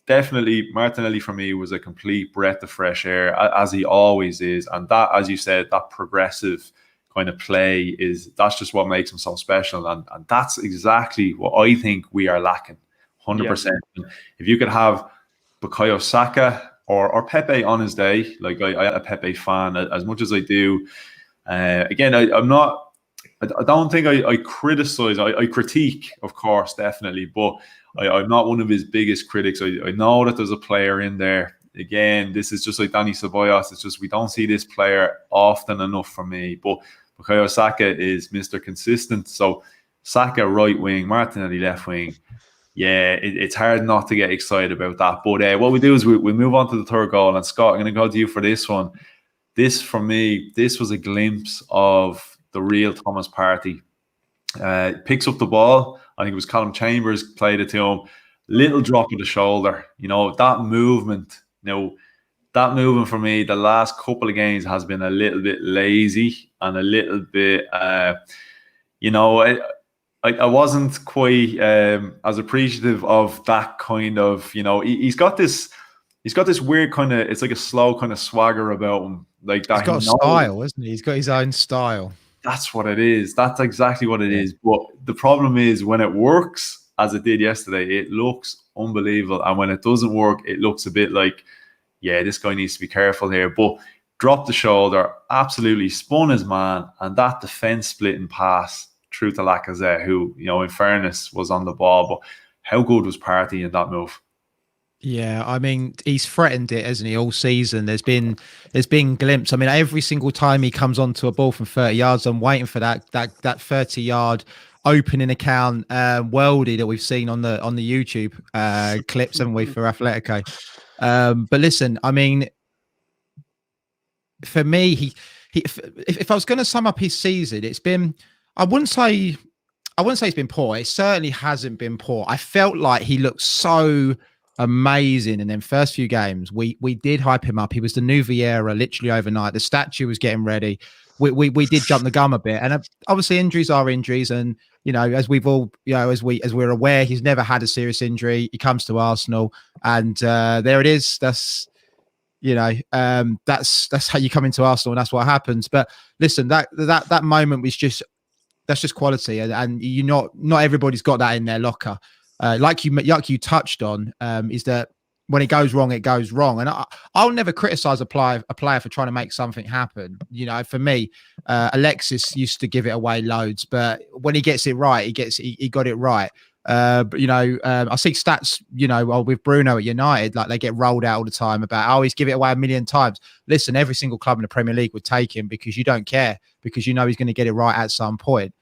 A: definitely, Martinelli for me was a complete breath of fresh air, as he always is. And that, as you said, that progressive kind of play that's just what makes him so special. And that's exactly what I think we are lacking, 100%. Yeah. If you could have Bukayo Saka or Pepe on his day, like I'm a Pepe fan as much as I do. Again, I'm not. I don't think I criticize. I critique, of course, definitely, but I'm not one of his biggest critics. I know that there's a player in there. Again, this is just like Dani Ceballos. It's just we don't see this player often enough for me. But Bukayo Saka is Mr. Consistent. So Saka right wing, Martinelli left wing. Yeah, it's hard not to get excited about that. But what we do is we move on to the third goal. And Scott, I'm going to go to you for this one. This, for me, this was a glimpse of the real Thomas Partey. Picks up the ball. I think it was Callum Chambers played it to him. Little drop of the shoulder. That movement. That movement for me, the last couple of games has been a little bit lazy and a little bit, I wasn't quite as appreciative of that kind of, he's got this weird kind of, it's like a slow kind of swagger about him. Like that.
B: He's got a style, isn't he? He's got his own style.
A: That's what it is. That's exactly what it is. But the problem is when it works, as it did yesterday, it looks unbelievable. And when it doesn't work, it looks a bit like, yeah, this guy needs to be careful here. But dropped the shoulder, absolutely spun his man, and that defence splitting pass through to Lacazette, who, in fairness, was on the ball. But how good was Partey in that move?
B: Yeah, I mean, he's threatened it, hasn't he, all season? There's been glimpses. I mean, every single time he comes onto a ball from 30 yards, I'm waiting for that 30-yard opening account worldie that we've seen on the YouTube clips, haven't we, for Atletico? But listen, I mean, for me, if I was going to sum up his season, it's been, I wouldn't say it's been poor. It certainly hasn't been poor. I felt like he looked so amazing in them first few games. We did hype him up. He was the new Vieira literally overnight. The statue was getting ready. We did jump the gun a bit, and obviously injuries are injuries. And as we've all, as we're aware, he's never had a serious injury. He comes to Arsenal, and there it is. That's that's how you come into Arsenal, and that's what happens. But listen, that moment was that's just quality, and not everybody's got that in their locker. Like you touched on, is that when it goes wrong, it goes wrong. And I'll never criticize a player for trying to make something happen. For me, Alexis used to give it away loads, but when he gets it right, he got it right. But I see stats, with Bruno at United, like they get rolled out all the time about, he's give it away a million times. Listen, every single club in the Premier League would take him because you don't care, because he's going to get it right at some point.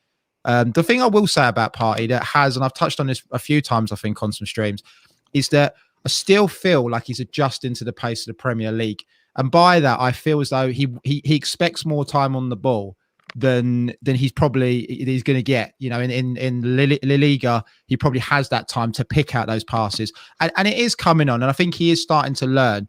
B: The thing I will say about Partey that has, and I've touched on this a few times, I think, on some streams, is that I still feel like he's adjusting to the pace of the Premier League. And by that, I feel as though he expects more time on the ball than he's going to get. In La Liga, he probably has that time to pick out those passes. And it is coming on. And I think he is starting to learn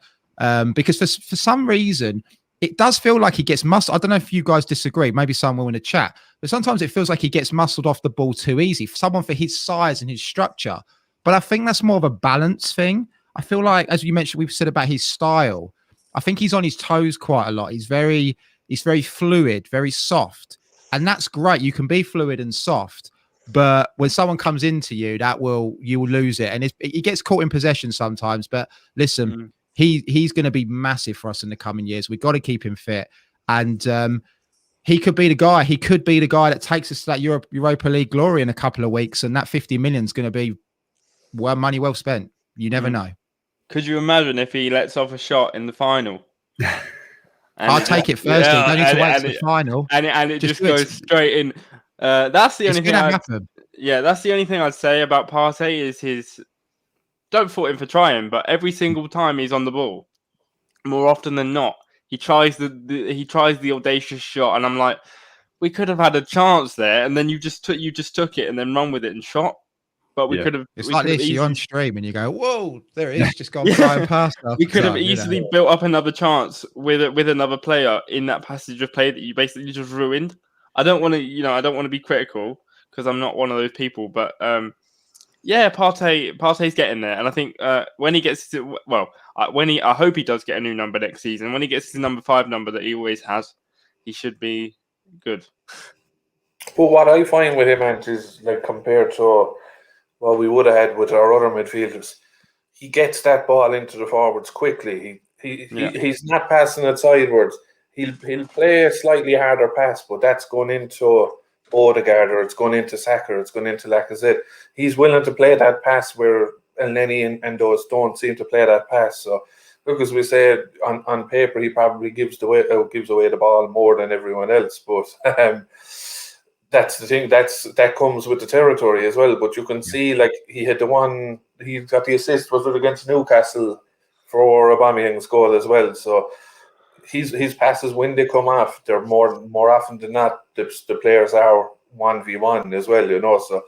B: because for some reason, it does feel like he gets muscled. I don't know if you guys disagree. Maybe someone in the chat. But sometimes it feels like he gets muscled off the ball too easy for someone for his size and his structure. But I think that's more of a balance thing. I feel like, as you mentioned, we've said about his style. I think he's on his toes quite a lot. He's very fluid, very soft. And that's great. You can be fluid and soft. But when someone comes into you, you will lose it. And he gets caught in possession sometimes. But listen, he's going to be massive for us in the coming years. We've got to keep him fit. And he could be the guy. He could be the guy that takes us to that Europa League glory in a couple of weeks. And that 50 million is going to be money well spent. You never know.
C: Could you imagine if he lets off a shot in the final?
B: I'll take it Thursday. Don't need to wait for the final.
C: And it just goes straight in. That's the only thing. That's the only thing I'd say about Partey is his. Don't fault him for trying, but every single time he's on the ball, more often than not, he tries the audacious shot, and I'm like, we could have had a chance there, and then you just took it and then run with it and shot. But we could have.
B: It's like this. You're on stream and you go, "Whoa, there it is!" Just gone flying past us.
C: We could have easily built up another chance with another player in that passage of play that you basically just ruined. I don't want to be critical because I'm not one of those people, but Partey's getting there, and I think when he gets to, I hope he does get a new number next season. When he gets his number 5 number that he always has, he should be good.
D: But what I find with him, is like compared to what we would have had with our other midfielders, he gets that ball into the forwards quickly. He's not passing it sidewards. He'll play a slightly harder pass, but that's going into Odegaard, or it's going into Saka, or it's going into Lacazette. He's willing to play that pass where Elneny and those don't seem to play that pass. So, look, as we said, on paper, he probably gives away the ball more than everyone else. But that's the thing. That comes with the territory as well. But you can see, like, he got the assist, was it against Newcastle for Aubameyang's goal as well. So his passes, when they come off, they're more often than not, the players are 1v1 as well, so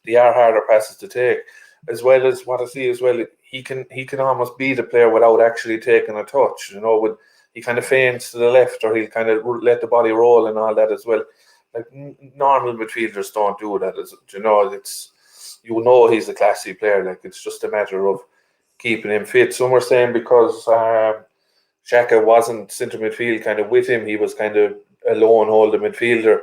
D: they are harder passes to take. As well as what I see as well, he can almost beat a player without actually taking a touch, he kind of feints to the left, or he'll kind of let the body roll and all that as well. Like, normal midfielders don't do that, it's he's a classy player. Like, it's just a matter of keeping him fit. Some were saying because Xhaka wasn't centre midfield kind of with him, he was kind of a lone holder midfielder.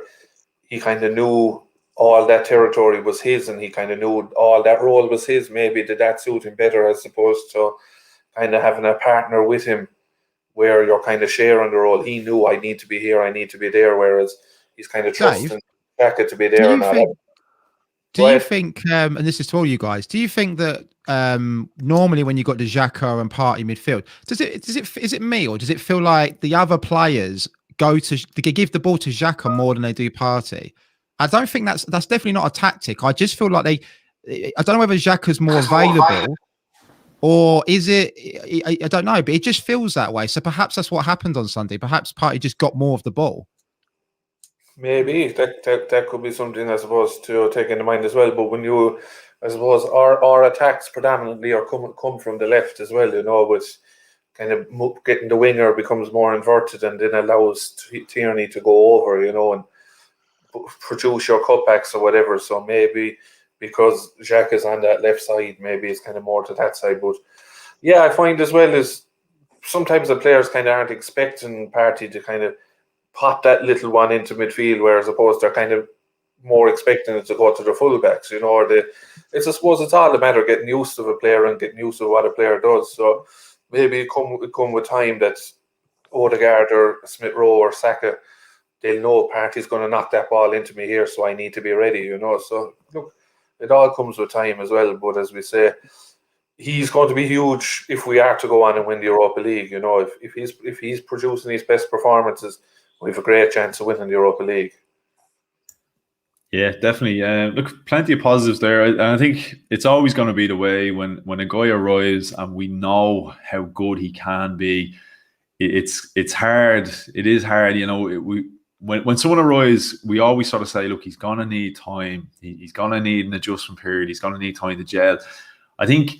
D: He kind of knew all that territory was his, and he kind of knew all that role was his. Maybe did that suit him better as opposed to kind of having a partner with him where you're kind of sharing the role. He knew I need to be here, I need to be there, whereas he's kind of trusting Xhaka to be there.
B: Do you think, and this is to all you guys, do you think that normally when you got the Xhaka and Partey midfield, is it me, or does it feel like the other players they give the ball to Xhaka more than they do Partey? I don't think that's definitely not a tactic. I just feel like I don't know whether Xhaka's more available, or is it? I don't know, but it just feels that way. So perhaps that's what happened on Sunday. Perhaps Partey just got more of the ball.
D: Maybe that could be something, I suppose, to take into mind as well. But when you, I suppose, our attacks predominantly are come from the left as well, with kind of getting the winger becomes more inverted and then allows Tierney to go over, and produce your cutbacks or whatever. So maybe because Xhaka is on that left side, maybe it's kind of more to that side. But yeah, I find as well is sometimes the players kind of aren't expecting Partey to kind of pop that little one into midfield, whereas opposed they're kind of more expecting it to go to the fullbacks, I suppose it's all a matter of getting used to a player and getting used to what a player does. So maybe it come with time that Odegaard or Smith Rowe or Saka, they'll know Partey's going to knock that ball into me here, so I need to be ready, So look, it all comes with time as well. But as we say, he's going to be huge if we are to go on and win the Europa League. If he's producing his best performances, we have a great chance of winning the Europa League.
A: Yeah, definitely. Look, plenty of positives there. And I think it's always going to be the way when a guy arrives and we know how good he can be. It's hard. It is hard. When someone arrives, we always sort of say, look, he's going to need time. He's going to need an adjustment period. He's going to need time to gel. I think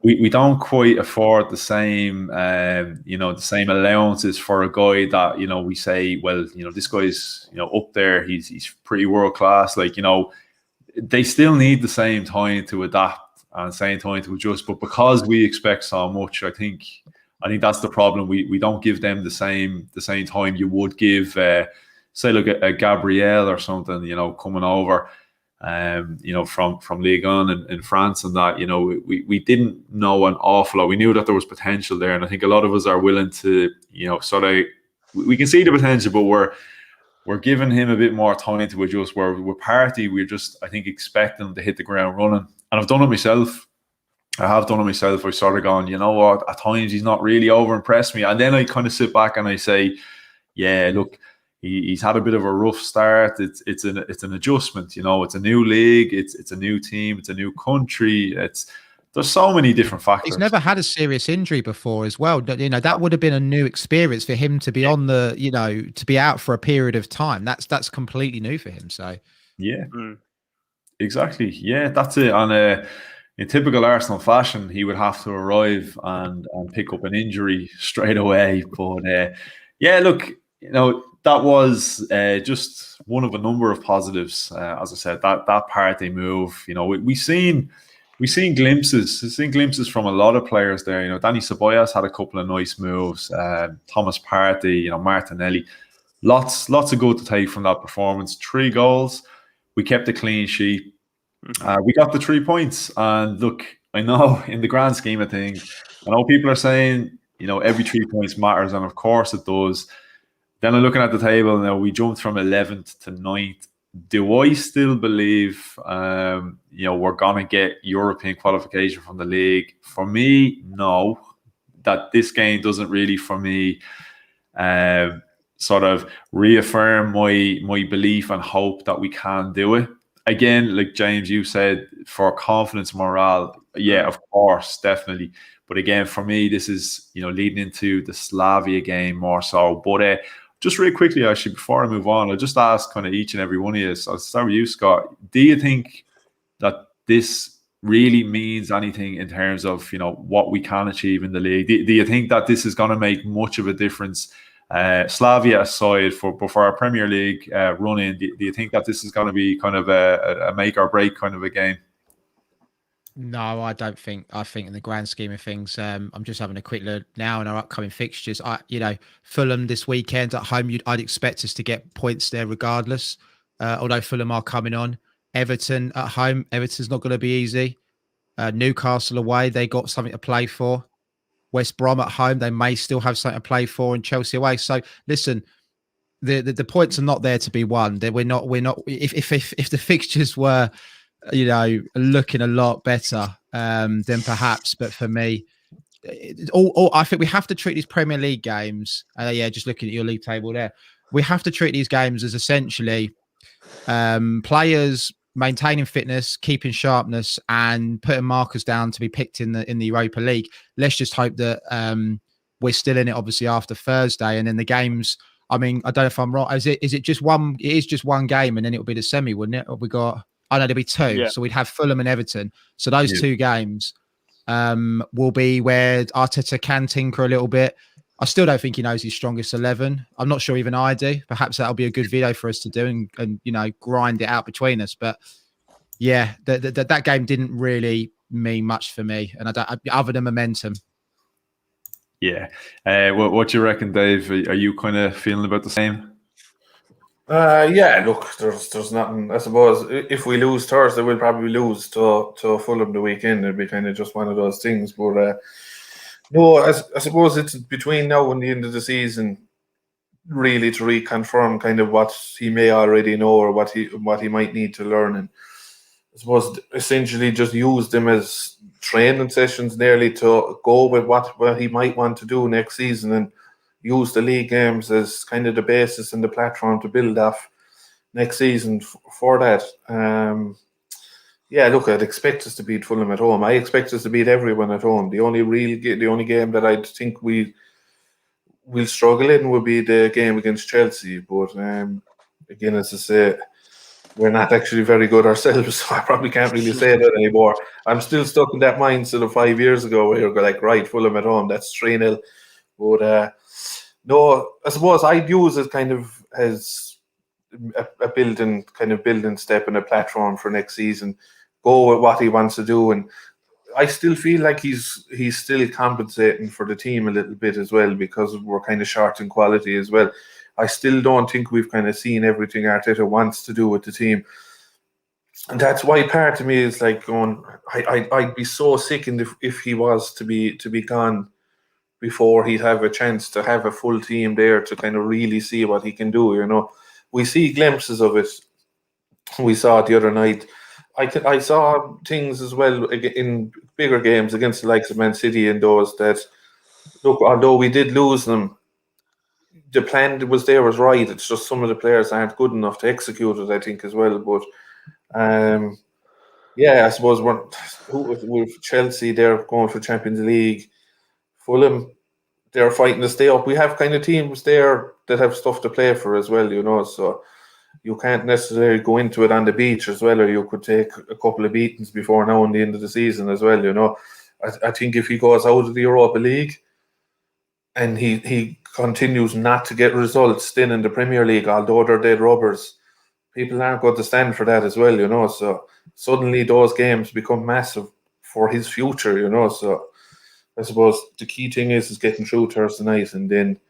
A: we don't quite afford the same, the same allowances for a guy that, we say, well, this guy's, up there. He's pretty world class. They still need the same time to adapt and same time to adjust. But because we expect so much, I think that's the problem. We don't give them the same time you would give, say, look a Gabriel or something, coming over. From Ligue 1 in France, and that we didn't know an awful lot. We knew that there was potential there, and I think a lot of us are willing to we can see the potential, but we're giving him a bit more time to adjust. Where with Partey, we're just, I think, expecting him to hit the ground running, and I've done it myself. I've sort of gone, you know what, at times he's not really over impressed me, and then I kind of sit back and I say, yeah, look, he's had a bit of a rough start. It's an adjustment, it's a new league, it's a new team, it's a new country. There's so many different factors.
B: He's never had a serious injury before as well. That would have been a new experience for him to be on to be out for a period of time. That's completely new for him. So
A: yeah, exactly. Yeah, that's it. And in typical Arsenal fashion, he would have to arrive and pick up an injury straight away. But yeah, look, that was just one of a number of positives. As I said, that Partey move, we've seen glimpses from a lot of players there. Danny Ceballos had a couple of nice moves. Thomas Partey, Martinelli, lots of good to take from that performance. 3 goals, we kept a clean sheet. We got the 3 points, and look, I know in the grand scheme of things, I know people are saying every 3 points matters, and of course it does. Then I'm looking at the table now. We jumped from 11th to 9th. Do I still believe, we're gonna get European qualification from the league? For me, no. That this game doesn't really, for me, sort of reaffirm my belief and hope that we can do it. Again, like James, you said, for confidence, morale, yeah, of course, definitely. But again, for me, this is leading into the Slavia game more so. But just really quickly, actually, before I move on, I'll just ask kind of each and every one of you. So I'll start with you, Scott. Do you think that this really means anything in terms of what we can achieve in the league? Do you think that this is going to make much of a difference? Slavia aside, for our Premier League run-in, do you think that this is going to be kind of a make or break kind of a game?
B: No, I don't think. I think in the grand scheme of things, I'm just having a quick look now in our upcoming fixtures. Fulham this weekend at home, I'd expect us to get points there regardless. Although Fulham are coming on, Everton at home. Everton's not going to be easy. Newcastle away, they got something to play for. West Brom at home, they may still have something to play for, and Chelsea away. So listen, the points are not there to be won. We're not. If the fixtures were, looking a lot better, then perhaps. But for me, I think we have to treat these Premier League games. Just looking at your league table there, we have to treat these games as essentially players maintaining fitness, keeping sharpness, and putting markers down to be picked in the Europa League. Let's just hope that we're still in it, obviously, after Thursday, and then the games. I mean, I don't know if I'm wrong. Is it just one? It is just one game, and then it'll be the semi, wouldn't it? Or we got? I know there'll be two.
C: Yeah.
B: So we'd have Fulham and Everton. So those two games will be where Arteta can tinker a little bit. I still don't think he knows his strongest 11. I'm not sure even I do. Perhaps that'll be a good video for us to do and grind it out between us. But yeah, that game didn't really mean much for me, and other than momentum.
A: Yeah. What do you reckon, Dave? Are you kind of feeling about the same?
D: Yeah, look, there's nothing. I suppose if we lose Thursday, we'll probably lose to Fulham the weekend. It'll be kind of just one of those things. But no, I suppose it's between now and the end of the season, really, to reconfirm kind of what he may already know or what he might need to learn, and I suppose essentially just use them as training sessions nearly to go with what he might want to do next season, and use the league games as kind of the basis and the platform to build off next season for that. Yeah, look, I'd expect us to beat Fulham at home. I expect us to beat everyone at home. The only game that I think we'll struggle in will be the game against Chelsea. But again, as I say, we're not actually very good ourselves, so I probably can't really say that anymore. I'm still stuck in that mindset of 5 years ago where you're like, right, Fulham at home, that's 3-0. But no, I suppose I'd use it kind of as a building step and a platform for next season. Go with what he wants to do, and I still feel like he's still compensating for the team a little bit as well, because we're kind of short in quality as well. I still don't think we've kind of seen everything Arteta wants to do with the team, and that's why part of me is like going, I'd be so sickened if he was to be gone before he'd have a chance to have a full team there to kind of really see what he can do. We see glimpses of it. We saw it the other night. I saw things as well in bigger games against the likes of Man City and those that, look, although we did lose them, the plan that was right. It's just some of the players aren't good enough to execute it, I think, as well. But I suppose with Chelsea, they're going for Champions League. Fulham, they're fighting to stay up. We have kind of teams there that have stuff to play for as well, so you can't necessarily go into it on the beach as well, or you could take a couple of beatings before now and the end of the season as well, I think if he goes out of the Europa League and he continues not to get results then in the Premier League, although they're dead rubbers, people aren't going to stand for that as well, so suddenly those games become massive for his future, so I suppose the key thing is getting through Thursday night, and then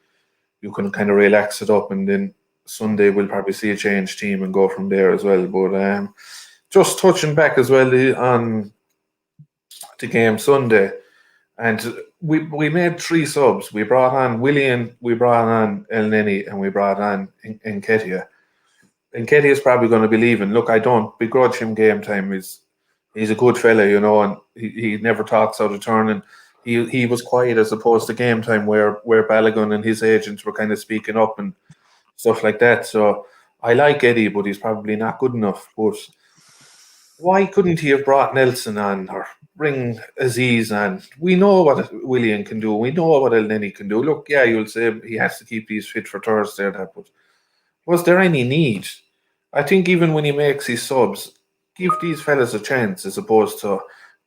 D: you can kind of relax it up, and then Sunday we'll probably see a changed team and go from there as well. But just touching back as well on the game Sunday, and we made 3 subs. We brought on Willian, we brought on El Neni, and we brought on Nketiah. Nketiah is probably going to be leaving. Look, I don't begrudge him game time. He's a good fella, and he never talks out of turn, and he was quiet as opposed to game time where Balogun and his agents were kind of speaking up and stuff like that. So I like Eddie, but he's probably not good enough. But why couldn't he have brought Nelson on or bring Aziz on? We know what Willian can do. We know what El Neni can do. Look, yeah, you'll say he has to keep these fit for Thursday, but was there any need? I think even when he makes his subs, give these fellas a chance as opposed to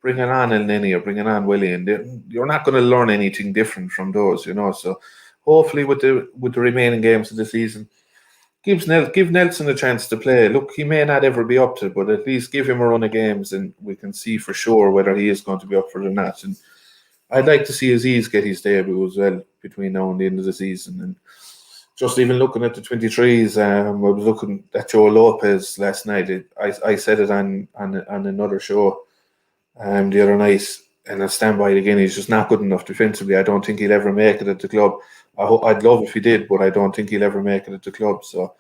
D: bringing on El Neni or bringing on Willian. You're not going to learn anything different from those, So hopefully with the remaining games of the season, give Nelson a chance to play. Look, he may not ever be up to it, but at least give him a run of games and we can see for sure whether he is going to be up for the match. And I'd like to see Aziz get his debut as well between now and the end of the season. And just even looking at the 23s, I was looking at Joe Lopez last night. I said it on another show the other night, and I'll stand by it again. He's just not good enough defensively. I don't think he'll ever make it at the club. I'd love if he did, but I don't think he'll ever make it at the club. So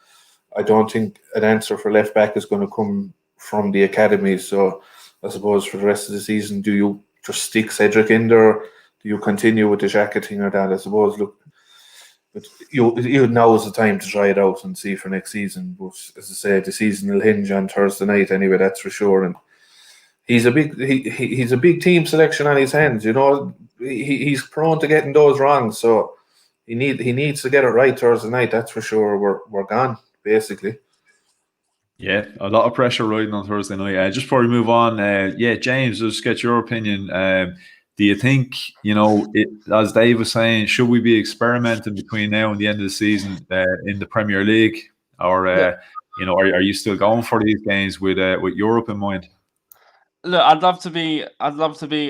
D: I don't think an answer for left back is going to come from the academy. So I suppose for the rest of the season, do you just stick Cedric in there? Or do you continue with the Xhaka thing or that? I suppose, look, but now is the time to try it out and see for next season. But as I say, the season will hinge on Thursday night anyway, that's for sure. And he's a big team selection on his hands. You know, he's prone to getting those wrong. So he needs to get it right Thursday night. That's for sure. We're gone basically.
A: Yeah, a lot of pressure riding on Thursday night. Just before we move on, James, just get your opinion. Do you think, as Dave was saying, should we be experimenting between now and the end of the season in the Premier League, or are you still going for these games with Europe in mind?
C: Look, I'd love to be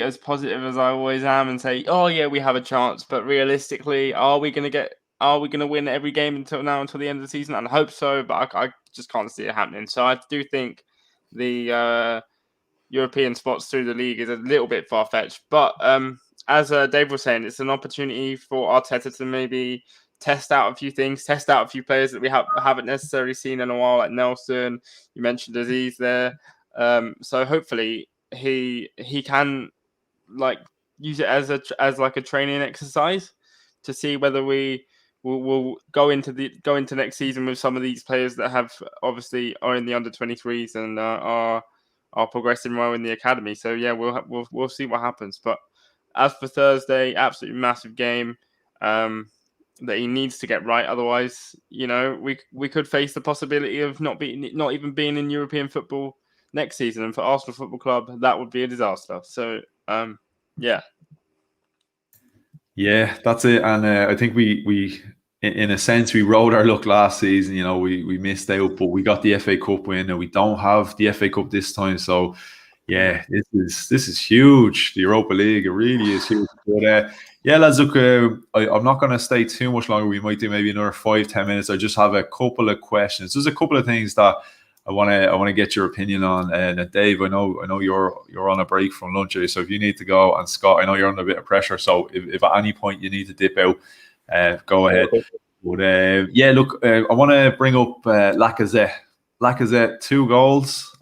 C: as positive as I always am and say, oh yeah, we have a chance. But realistically, are we going to win every game until the end of the season? And I hope so, but I just can't see it happening. So I do think the European spots through the league is a little bit far-fetched. But as Dave was saying, it's an opportunity for Arteta to maybe test out a few things, test out a few players that we haven't necessarily seen in a while, like Nelson. You mentioned Aziz there. So hopefully he can use it as a training exercise to see whether we'll go into next season with some of these players that have obviously are in the under 23s and are progressing well in the academy. So yeah, we'll see what happens. But as for Thursday, absolutely massive game that he needs to get right. Otherwise, we could face the possibility of not even being in European football next season. And for Arsenal Football Club, that would be a disaster. So yeah.
A: Yeah, that's it. And I think we in a sense, we rode our luck last season. We missed out, but we got the FA Cup win, and we don't have the FA Cup this time. So, yeah, this is huge. The Europa League, it really is huge. But yeah, lads, look, I'm not going to stay too much longer. We might do maybe another 5-10 minutes. I just have a couple of questions. There's a couple of things that I want to get your opinion on. And Dave, I know you're on a break from lunch, so if you need to go, and Scott, I know you're under a bit of pressure. So if at any point you need to dip out, go ahead. But yeah, look, I want to bring up Lacazette. Lacazette, 2 goals.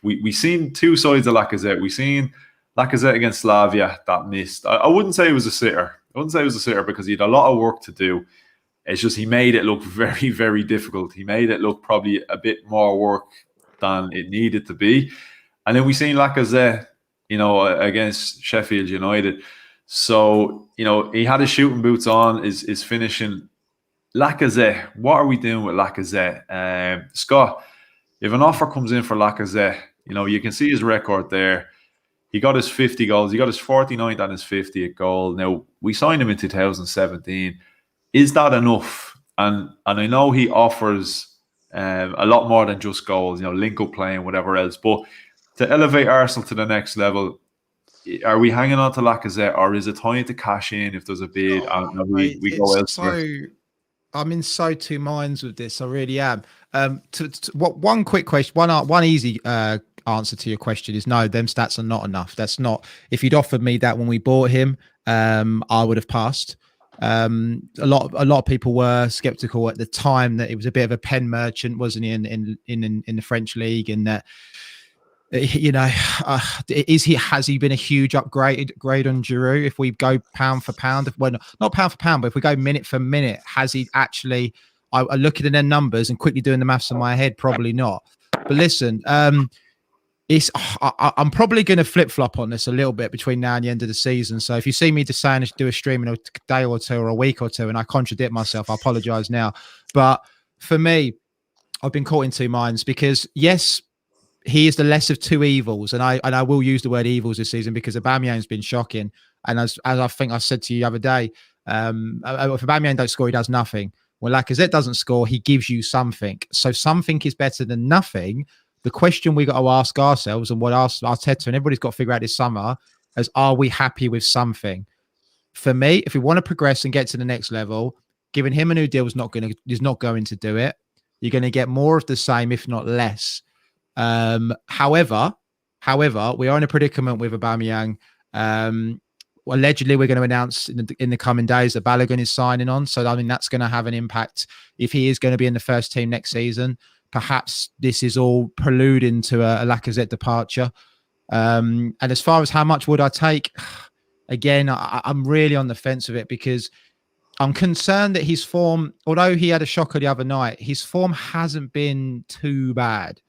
A: We've seen two sides of Lacazette. We've seen Lacazette against Slavia that missed. I wouldn't say it was a sitter. Because he had a lot of work to do. It's just he made it look very, very difficult. He made it look probably a bit more work than it needed to be. And then we seen Lacazette, against Sheffield United. So, he had his shooting boots on, is finishing. Lacazette, what are we doing with Lacazette? Scott, if an offer comes in for Lacazette, you can see his record there. He got his 50 goals. He got his 49th and his 50th goal. Now, we signed him in 2017. Is that enough? And I know he offers a lot more than just goals, link-up play and whatever else. But to elevate Arsenal to the next level, are we hanging on to Lacazette, or is it time to cash in if there's a bid and we go elsewhere?
B: I'm in so two minds with this. I really am. One quick question, one easy answer to your question is no. Them stats are not enough. That's not. If you'd offered me that when we bought him, I would have passed. A lot of people were skeptical at the time that it was a bit of a pen merchant, wasn't he, in the French league, and that. Has he been a huge upgrade on Giroud? If we go pound for pound, not pound for pound, but if we go minute for minute, has he actually? I look at their numbers and quickly doing the maths in my head, probably not. But listen, I'm probably going to flip flop on this a little bit between now and the end of the season. So if you see me deciding to do a stream in a day or two or a week or two, and I contradict myself, I apologize now. But for me, I've been caught in two minds because yes. He is the less of two evils, and I will use the word evils this season because Aubameyang's been shocking. And as I think I said to you the other day, if Aubameyang don't score, he does nothing. When Lacazette doesn't score, he gives you something. So something is better than nothing. The question we got to ask ourselves, and what Arteta and everybody's got to figure out this summer, is are we happy with something? For me, if we want to progress and get to the next level, giving him a new deal is not going to do it. You're going to get more of the same, if not less. However, we are in a predicament with Aubameyang. Allegedly, we're going to announce in the coming days that Balogun is signing on. So, I mean, that's going to have an impact if he is going to be in the first team next season. Perhaps this is all preluding to a Lacazette departure. And as far as how much would I take, again, I'm really on the fence with it because I'm concerned that his form, although he had a shocker the other night, his form hasn't been too bad.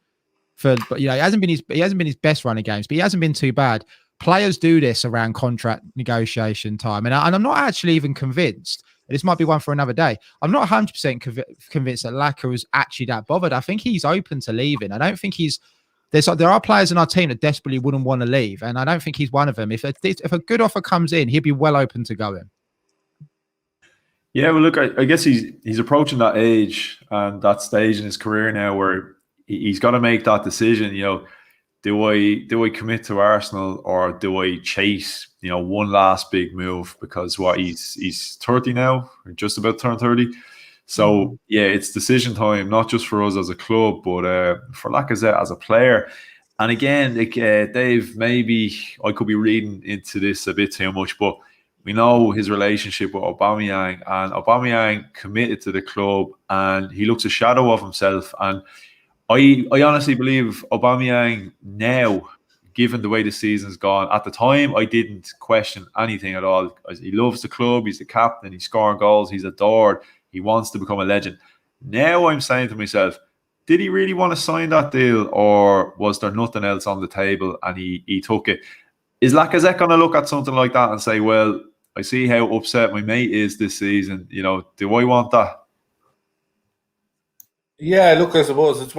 B: But it hasn't been his best run of games, but he hasn't been too bad. Players do this around contract negotiation time, and I'm not actually even convinced. This might be one for another day. I'm not 100% convinced that Laka is actually that bothered. I think he's open to leaving. I don't think there are players in our team that desperately wouldn't want to leave, and I don't think he's one of them. If a good offer comes in, he'd be well open to going.
A: Yeah, well, look, I guess he's approaching that age and that stage in his career now where he's got to make that decision. Do I commit to Arsenal or do I chase one last big move? Because he's 30 now, or just about turned 30. So yeah, it's decision time, not just for us as a club, but for Lacazette as a player. And again, Dave, maybe I could be reading into this a bit too much, but we know his relationship with Aubameyang, and Aubameyang committed to the club, and he looks a shadow of himself. And I honestly believe Aubameyang now, given the way the season's gone, at the time I didn't question anything at all. He loves the club, he's the captain, he's scoring goals, he's adored, he wants to become a legend. Now I'm saying to myself, did he really want to sign that deal, or was there nothing else on the table and he took it? Is Lacazette going to look at something like that and say, well, I see how upset my mate is this season, do I want that?
D: Yeah, look, I suppose it's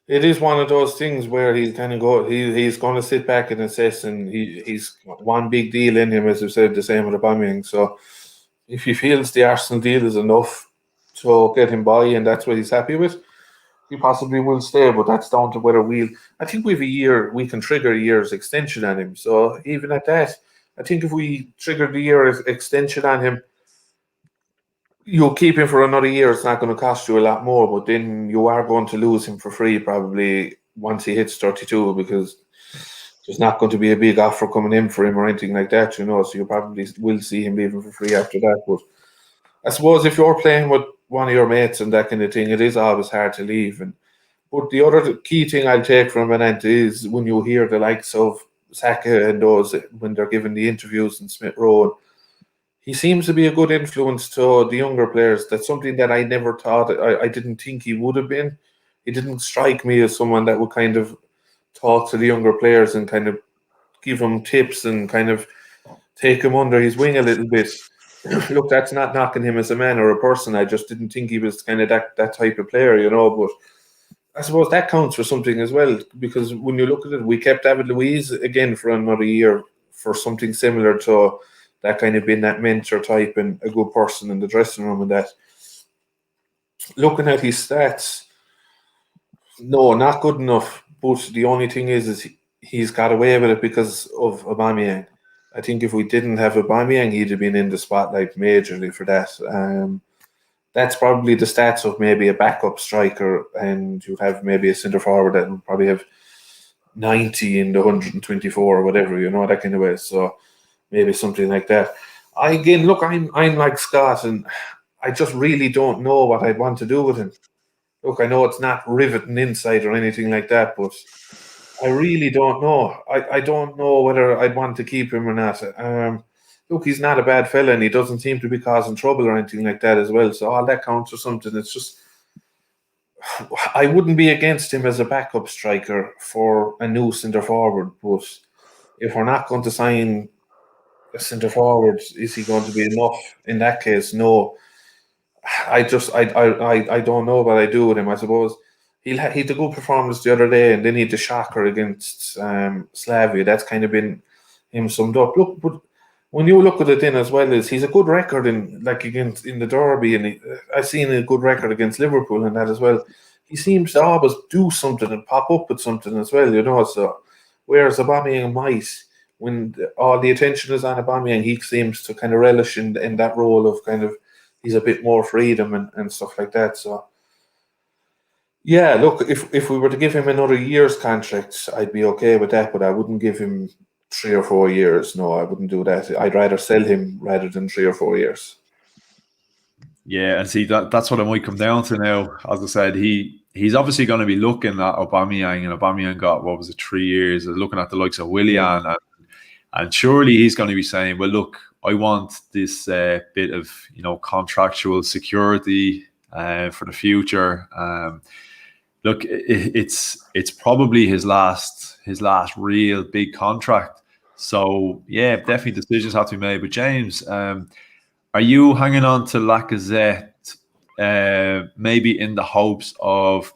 D: it is one of those things where he's kind of he's going to sit back and assess, and he's one big deal in him, as you said, the same with Aubameyang. So if he feels the Arsenal deal is enough to get him by, and that's what he's happy with, he possibly will stay. But that's down to whether I think we have a year, we can trigger a year's extension on him. So even at that, I think if we trigger the year's extension on him, you'll keep him for another year. It's not going to cost you a lot more, but then you are going to lose him for free probably once he hits 32, because there's not going to be a big offer coming in for him or anything like that, so you probably will see him leaving for free after that. But I suppose if you're playing with one of your mates and that kind of thing, it is always hard to leave. But the other key thing I'll take from Benant is when you hear the likes of Xhaka and those, when they're giving the interviews in Smith Road, he seems to be a good influence to the younger players. That's something that I never thought. I didn't think he would have been. He didn't strike me as someone that would kind of talk to the younger players and kind of give them tips and kind of take him under his wing a little bit. Look, that's not knocking him as a man or a person. I just didn't think he was kind of that type of player, But I suppose that counts for something as well, because when you look at it, we kept David Luiz again for another year for something similar to that kind of being that mentor type and a good person in the dressing room and that. Looking at his stats, no, not good enough. But the only thing is he's got away with it because of Aubameyang. I think if we didn't have Aubameyang, he'd have been in the spotlight majorly for that. That's probably the stats of maybe a backup striker, and you'd have maybe a centre forward that would probably have 90 in the 124 or whatever, that kind of way. So maybe something like that. I'm like Scott, and I just really don't know what I'd want to do with him. Look, I know it's not riveting inside or anything like that, but I really don't know. I don't know whether I'd want to keep him or not. Look, he's not a bad fella, and he doesn't seem to be causing trouble or anything like that as well. So all that counts for something. It's just, I wouldn't be against him as a backup striker for a new centre forward, but if we're not going to sign a centre forward, is he going to be enough? In that case, no. I don't know what I do with him. I suppose he had a good performance the other day, and then he had the shocker against Slavia. That's kind of been him summed up. Look, but when you look at it then as well, is he's a good record in the derby, and I've seen a good record against Liverpool and that as well. He seems to always do something and pop up with something as well, So whereas Aubameyang might when all the attention is on Aubameyang, he seems to kind of relish in that role of kind of he's a bit more freedom and stuff like that. So yeah, look, if we were to give him another year's contract, I'd be okay with that, but I wouldn't give him 3 or 4 years. No, I wouldn't do that. I'd rather sell him rather than 3 or 4 years.
A: Yeah, and see that's what it might come down to now. As I said, he's obviously going to be looking at Aubameyang, and Aubameyang got 3 years, looking at the likes of Willian, and surely he's going to be saying, well, look, I want this bit of contractual security for the future. Look, it's probably his last real big contract. So yeah, definitely decisions have to be made. But James, are you hanging on to Lacazette maybe in the hopes of,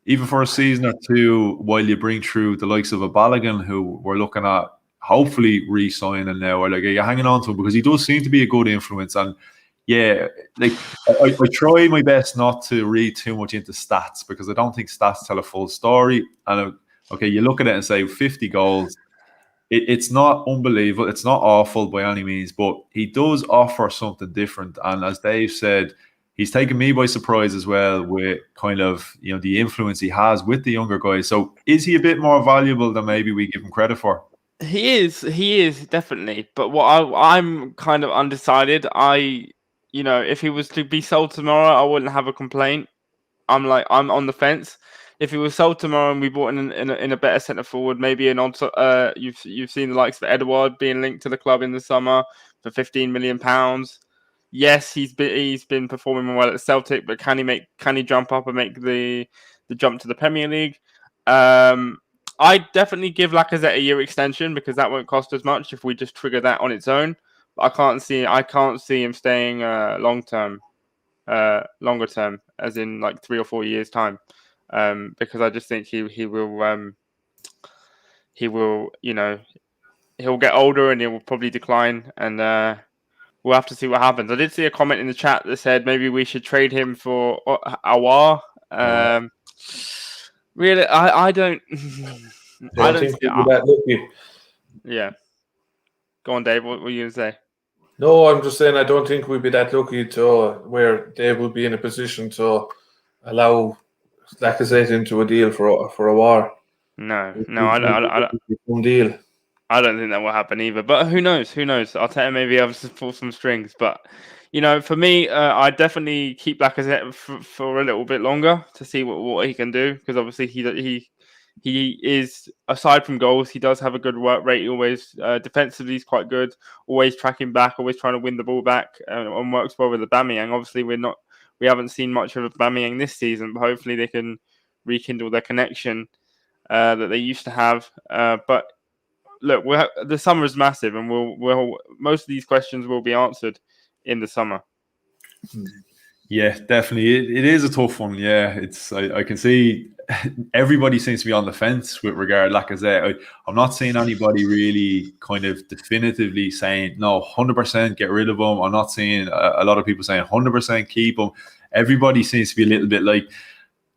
A: even for a season or two, while you bring through the likes of a Balogun, who we're looking at hopefully re-signing now, or like, are you hanging on to him because he does seem to be a good influence? And yeah, like I try my best not to read too much into stats, because I don't think stats tell a full story. And okay, you look at it and say 50 goals. It's not unbelievable. It's not awful by any means, but he does offer something different. And as Dave said, he's taken me by surprise as well with kind of the influence he has with the younger guys. So is he a bit more valuable than maybe we give him credit for?
C: He is definitely. But what I'm kind of undecided. If he was to be sold tomorrow, I wouldn't have a complaint. I'm on the fence. If he was sold tomorrow and we bought in a better centre forward, maybe you've seen the likes of Edouard being linked to the club in the summer for £15 million. Yes, he's been performing well at Celtic, but can he jump up and make the jump to the Premier League? I'd definitely give Lacazette a year extension, because that won't cost as much if we just trigger that on its own. But I can't see him staying longer term, as in like 3 or 4 years time, because I just think he will he'll get older and he will probably decline, and we'll have to see what happens. I did see a comment in the chat that said maybe we should trade him for Aouar. Really, I don't.
D: I don't think we'd be that lucky.
C: Yeah, go on, Dave. What were you going to say?
D: No, I'm just saying I don't think we'd be that lucky to where they will be in a position to allow Lacazette into a deal for a war.
C: No, I don't.
D: Deal.
C: I don't think that will happen either. But who knows? I'll tell him maybe I'll pull some strings. But for me, I definitely keep Lacazette for a little bit longer to see what he can do, because obviously he is, aside from goals, he does have a good work rate. He always defensively he's quite good, always tracking back, always trying to win the ball back, and works well with Aubameyang. Obviously, we haven't seen much of Aubameyang this season, but hopefully they can rekindle their connection that they used to have. But look, the summer is massive, and we'll most of these questions will be answered in the summer.
A: Yeah, definitely. It is a tough one. Yeah, I can see everybody seems to be on the fence with regard to Lacazette. I'm not seeing anybody really kind of definitively saying, no, 100% get rid of him. I'm not seeing a lot of people saying 100% keep him. Everybody seems to be a little bit like,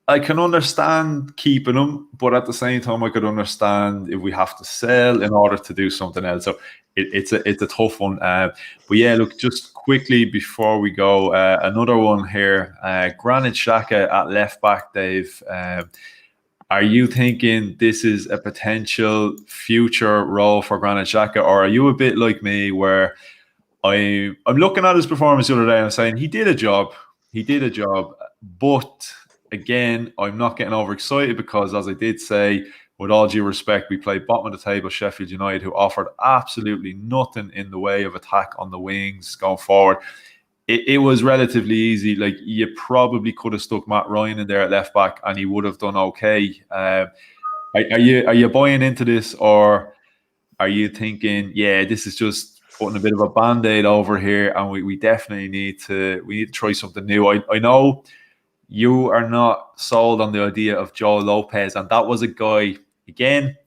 A: I can understand keeping him, but at the same time, I could understand if we have to sell in order to do something else. So it's a tough one. But yeah, look, just quickly before we go, another one here. Granit Xhaka at left back, Dave. Are you thinking this is a potential future role for Granit Xhaka, or are you a bit like me where I'm looking at his performance the other day and I'm saying he did a job, but again, I'm not getting overexcited because, as I did say, with all due respect, we played bottom of the table Sheffield United, who offered absolutely nothing in the way of attack on the wings going forward. It was relatively easy. Like, you probably could have stuck Matt Ryan in there at left back and he would have done okay. Are you buying into this, or are you thinking, yeah, this is just putting a bit of a band-aid over here, and we definitely need to try something new? I know you are not sold on the idea of Joe Lopez, and that was a guy, again,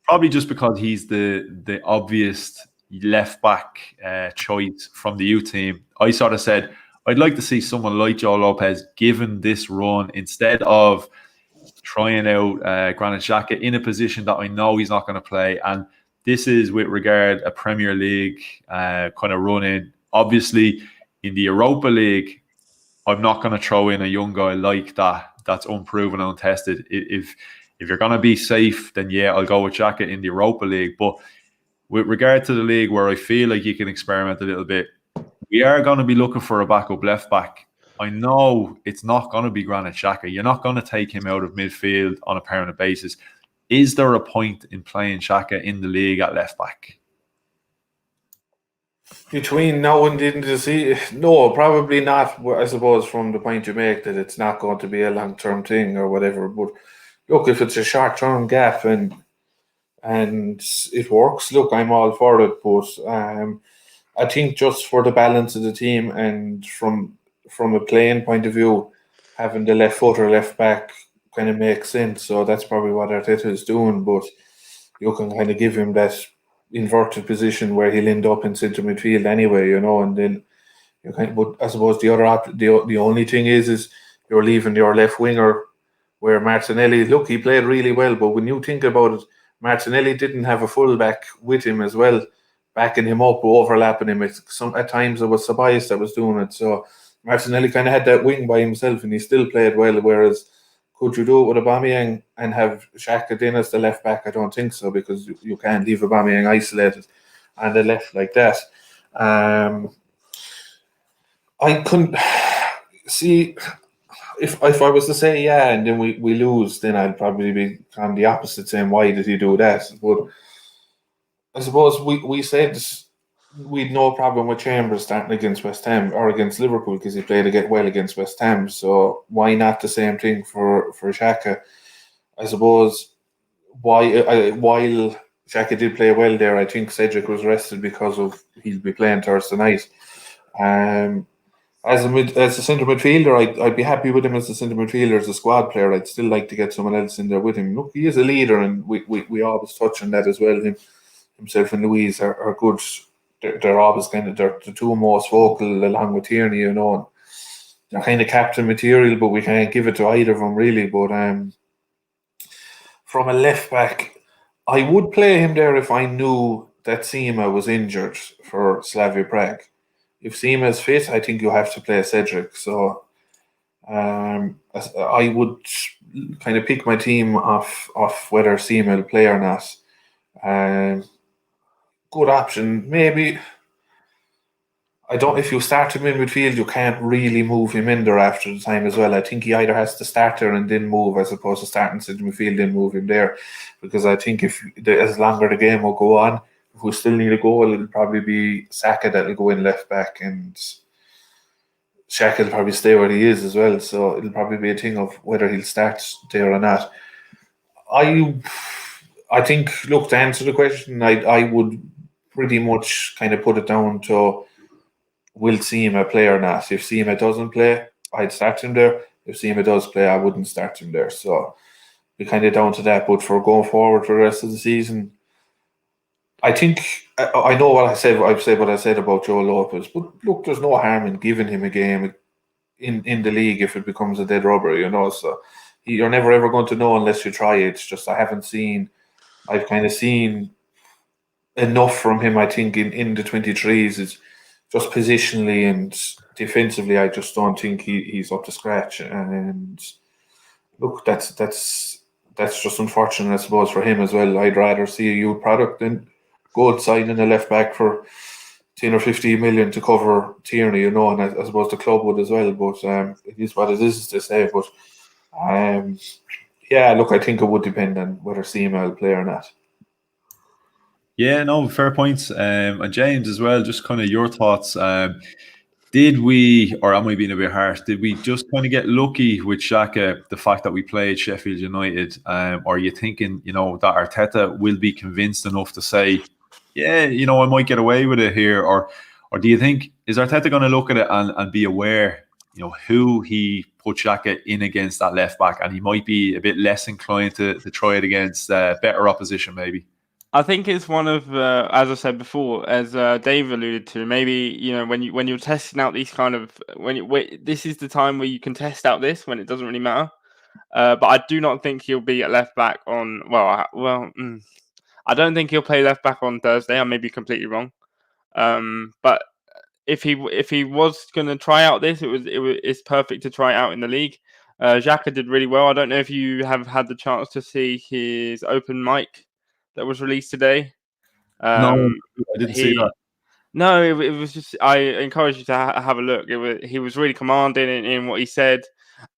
A: probably just because he's the obvious left back choice from the youth team. I sort of said I'd like to see someone like Joe Lopez given this run instead of trying out Granit Xhaka in a position that I know he's not going to play. And this is with regard a Premier League kind of run in. Obviously, in the Europa League, I'm not going to throw in a young guy like that's unproven and untested. If you're going to be safe, then yeah, I'll go with Xhaka in the Europa League. But with regard to the league where I feel like you can experiment a little bit, we are going to be looking for a backup left back. I know it's not going to be Granit Xhaka. You're not going to take him out of midfield on a permanent basis. Is there a point in playing Xhaka in the league at left back?
D: Between now and the end of the season, no, probably not. I suppose from the point you make that it's not going to be a long-term thing or whatever. But look, if it's a short-term gap and it works, look, I'm all for it. But I think just for the balance of the team and from a playing point of view, having the left foot or left back kind of makes sense. So that's probably what Arteta is doing. But you can kind of give him that inverted position where he'll end up in centre midfield anyway, and then you kind of, but I suppose the only thing is you're leaving your left winger where Martinelli, look, he played really well, but when you think about it, Martinelli didn't have a full back with him as well, backing him up, overlapping him. At times it was Ceballos that was doing it, so Martinelli kind of had that wing by himself and he still played well, whereas could you do it with Aubameyang and have Xhaka then as the left back? I don't think so, because you can't leave Aubameyang isolated on the left like that. I couldn't see if I was to say yeah and then we lose, then I'd probably be on the opposite, saying why did he do that? But I suppose we said we'd no problem with Chambers starting against West Ham or against Liverpool because he played well against West Ham. So why not the same thing for Xhaka? I suppose while Xhaka did play well there, I think Cedric was rested because he'll be playing Thursday night. As a centre midfielder, I'd be happy with him as a centre midfielder, as a squad player. I'd still like to get someone else in there with him. Look, he is a leader, and we always touch on that as well. Himself and Louise are good. They're always they're the two most vocal along with Tierney, and they're kind of captain material, but we can't give it to either of them really. But from a left back, I would play him there if I knew that Sima was injured for Slavia Prague. If Sima is fit, I think you have to play Cedric. So I would kind of pick my team off whether Sima will play or not. Good option, maybe. I don't. If you start him in midfield, you can't really move him in there after the time as well. I think he either has to start there and then move, as opposed to starting centre midfield and move him there. Because I think as longer the game will go on, if we still need a goal, it'll probably be Saka that'll go in left back, and Xhaka will probably stay where he is as well. So it'll probably be a thing of whether he'll start there or not. I think, look, to answer the question, I would pretty much kind of put it down to will Sima play or not. If Sima doesn't play, I'd start him there. If Sima does play, I wouldn't start him there. So we're kind of down to that. But for going forward for the rest of the season, I think I know what I said. I've said what I said about Joe Lopez. But look, there's no harm in giving him a game in the league if it becomes a dead rubber, So you're never ever going to know unless you try it. It's just I've kind of seen enough from him, I think, in the 23s. It's just positionally and defensively, I just don't think he's up to scratch. And look, that's just unfortunate, I suppose, for him as well. I'd rather see a youth product than go outside in a left back for 10 or 15 million to cover Tierney, and I suppose the club would as well. But it is what it is to say. But yeah, look, I think it would depend on whether Sima will play or not.
A: Yeah, no, fair points. And James as well, just kind of your thoughts. Did we, or am I being a bit harsh, did we just kind of get lucky with Xhaka, the fact that we played Sheffield United? Or are you thinking, that Arteta will be convinced enough to say, yeah, I might get away with it here? Or do you think, is Arteta going to look at it and be aware, who he put Xhaka in against that left back, and he might be a bit less inclined to try it against better opposition maybe?
C: I think it's one of, as I said before, as Dave alluded to, maybe when you're testing out these kind of this is the time where you can test out this when it doesn't really matter. But I do not think he'll be at left back on. I don't think he'll play left back on Thursday. I may be completely wrong. But if he was going to try out this, it's perfect to try out in the league. Xhaka did really well. I don't know if you have had the chance to see his open mic that was released today.
A: No, I didn't see that.
C: No, it was just. I encourage you to have a look. He was really commanding in what he said.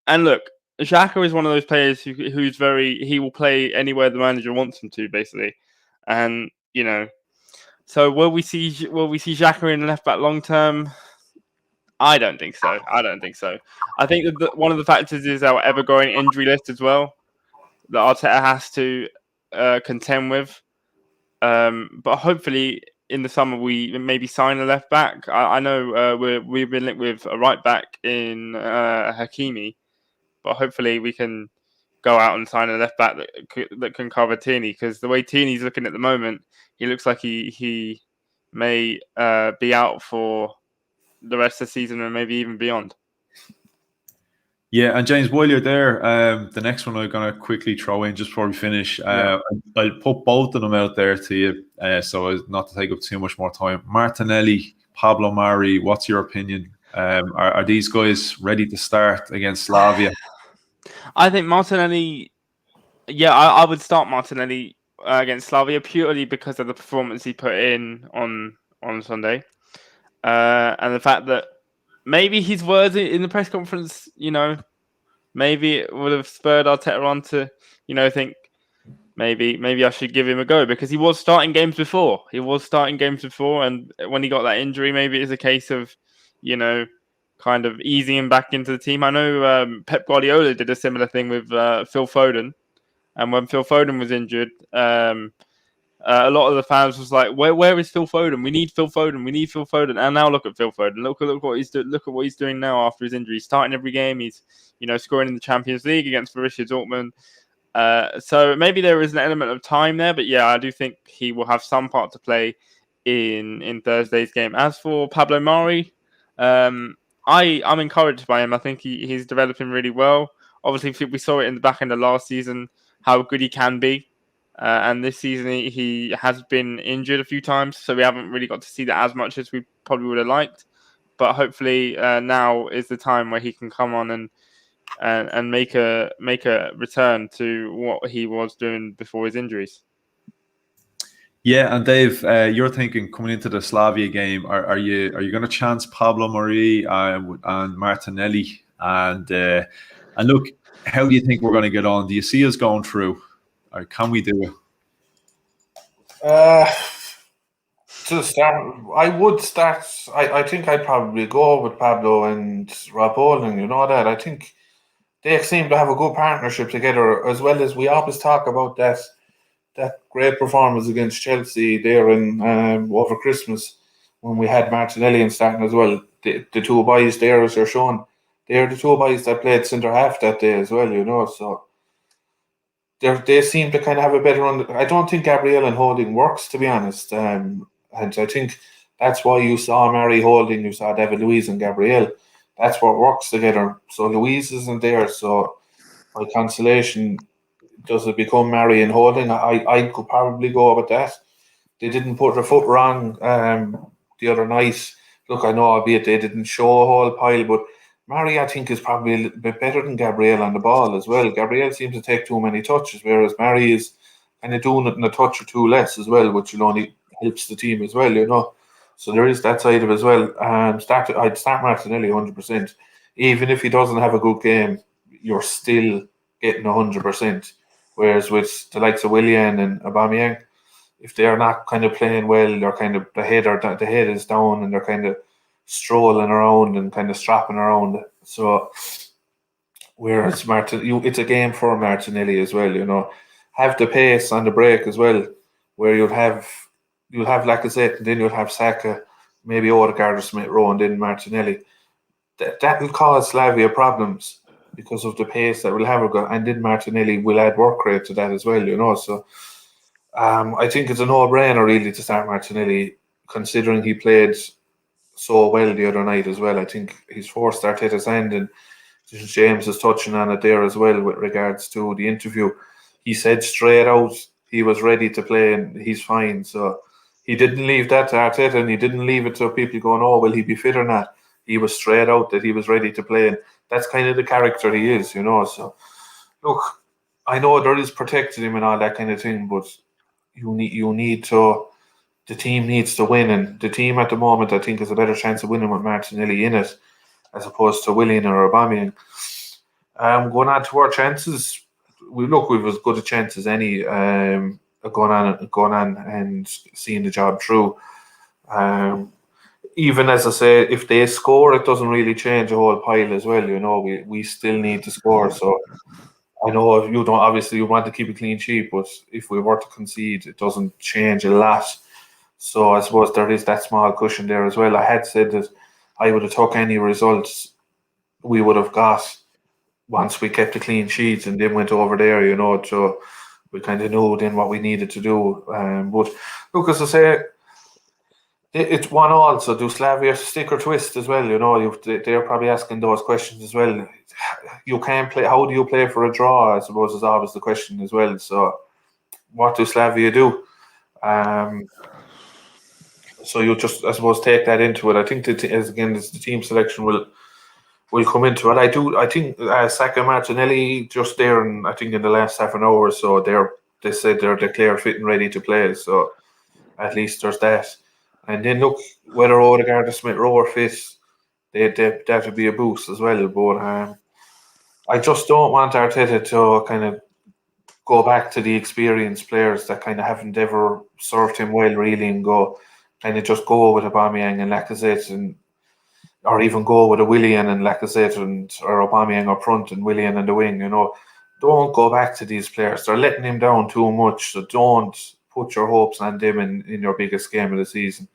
C: And look, Xhaka is one of those players who's he will play anywhere the manager wants him to, basically. And so will we see Xhaka in left back long term? I don't think so. I think that one of the factors is our ever-growing injury list as well that Arteta has to contend with. But hopefully in the summer we maybe sign a left back. I know we've been linked with a right back in Hakimi, but hopefully we can go out and sign a left back that can cover Tierney, because the way Tierney's looking at the moment, he looks like he may be out for the rest of the season and maybe even beyond.
A: Yeah, and James, while you're there, the next one I'm going to quickly throw in just before we finish. I'll put both of them out there to you, so as not to take up too much more time. Martinelli, Pablo Mari, what's your opinion? Are these guys ready to start against Slavia?
C: I think Martinelli, I would start Martinelli against Slavia purely because of the performance he put in on Sunday. And the fact that maybe his words in the press conference, maybe it would have spurred Arteta on to, think maybe I should give him a go, because he was starting games before. And when he got that injury, maybe it's a case of, kind of easing him back into the team. I know Pep Guardiola did a similar thing with Phil Foden, and when Phil Foden was injured, a lot of the fans was like, "Where is Phil Foden? We need Phil Foden." And now look at Phil Foden. Look what he's doing. Look at what he's doing now after his injury. He's starting every game. He's scoring in the Champions League against Borussia Dortmund. So maybe there is an element of time there, but yeah, I do think he will have some part to play in Thursday's game. As for Pablo Mari, I'm encouraged by him. I think he's developing really well. Obviously, we saw it in the back end of last season how good he can be. And this season he has been injured a few times, so we haven't really got to see that as much as we probably would have liked. But hopefully now is the time where he can come on and make a return to what he was doing before his injuries.
A: Yeah, and Dave, you're thinking coming into the Slavia game, are you going to chance Pablo Mari and Martinelli? And look, how do you think we're going to get on? Do you see us going through? Or can we do
D: it? To start, I would start. I think I'd probably go with Pablo and Rob Holding. That I think they seem to have a good partnership together, as well as we always talk about that great performance against Chelsea there in over Christmas when we had Martinelli and starting as well. The two boys there, as they're shown, they're the two boys that played centre half that day as well. So. They seem to kind of have a better I don't think Gabriel and Holding works, to be honest. And I think that's why you saw Mari Holding, you saw David Luiz and Gabriel. That's what works together. So Luiz isn't there. So by consolation, does it become Mari and Holding? I could probably go with that. They didn't put their foot wrong the other night. Look, I know, albeit they didn't show a whole pile, but Mari, I think, is probably a little bit better than Gabriel on the ball as well. Gabriel seems to take too many touches, whereas Mari is kind of doing it in a touch or two less as well, which will only helps the team as well, So there is that side of it as well. I'd start Martinelli 100%. Even if he doesn't have a good game, you're still getting 100%. Whereas with the likes of Willian and Aubameyang, if they're not kind of playing well, they're kind of the head is down and they're kind of strolling around and kind of strapping around. So whereas it's a game for Martinelli as well, have the pace on the break as well, where you'll have Lacazette and then you'll have Xhaka, maybe Odegaard or Smith-Rowe and then Martinelli. That will cause Slavia problems because of the pace that we'll have, and then Martinelli will add work rate to that as well, So I think it's a no-brainer really to start Martinelli, considering he played so well the other night as well. I think he's forced Arteta's hand, and James is touching on it there as well with regards to the interview. He said straight out he was ready to play and he's fine. So he didn't leave that to Arteta, and he didn't leave it to people going, oh, will he be fit or not? He was straight out that he was ready to play, and that's kind of the character he is, So look, I know there is protecting him and all that kind of thing, but you need to. The team needs to win, and the team at the moment, I think, has a better chance of winning with Martinelli in it, as opposed to Willian or Aubameyang. Going on to our chances, we've as good a chance as any. Going on and seeing the job through. Even as I say, if they score, it doesn't really change the whole pile as well. We still need to score. So I know if you don't, obviously you want to keep a clean sheet, but if we were to concede, it doesn't change a lot. So I suppose there is that small cushion there as well. I had said that I would have took any results we would have got once we kept a clean sheet and then went over there, so we kind of knew then what we needed to do. But look, as I say, it's 1-1, so do Slavia stick or twist as well? They're probably asking those questions as well. You can't play. How do you play for a draw? I suppose is always the question as well. So, what do Slavia do? So you just, I suppose, take that into it. I think the team selection will come into it. I think Xhaka and Martinelli just there, and I think in the last half an hour or so, they said they're declared fit and ready to play. So at least there's that. And then look, whether Odegaard or Smith Rowe are fit, that would be a boost as well. But I just don't want Arteta to kind of go back to the experienced players that kind of haven't ever served him well, really, and go with Aubameyang and Lacazette, or even go with a Willian and Lacazette or Aubameyang up front and Willian in the wing. Don't go back to these players. They're letting him down too much. So don't put your hopes on them in your biggest game of the season,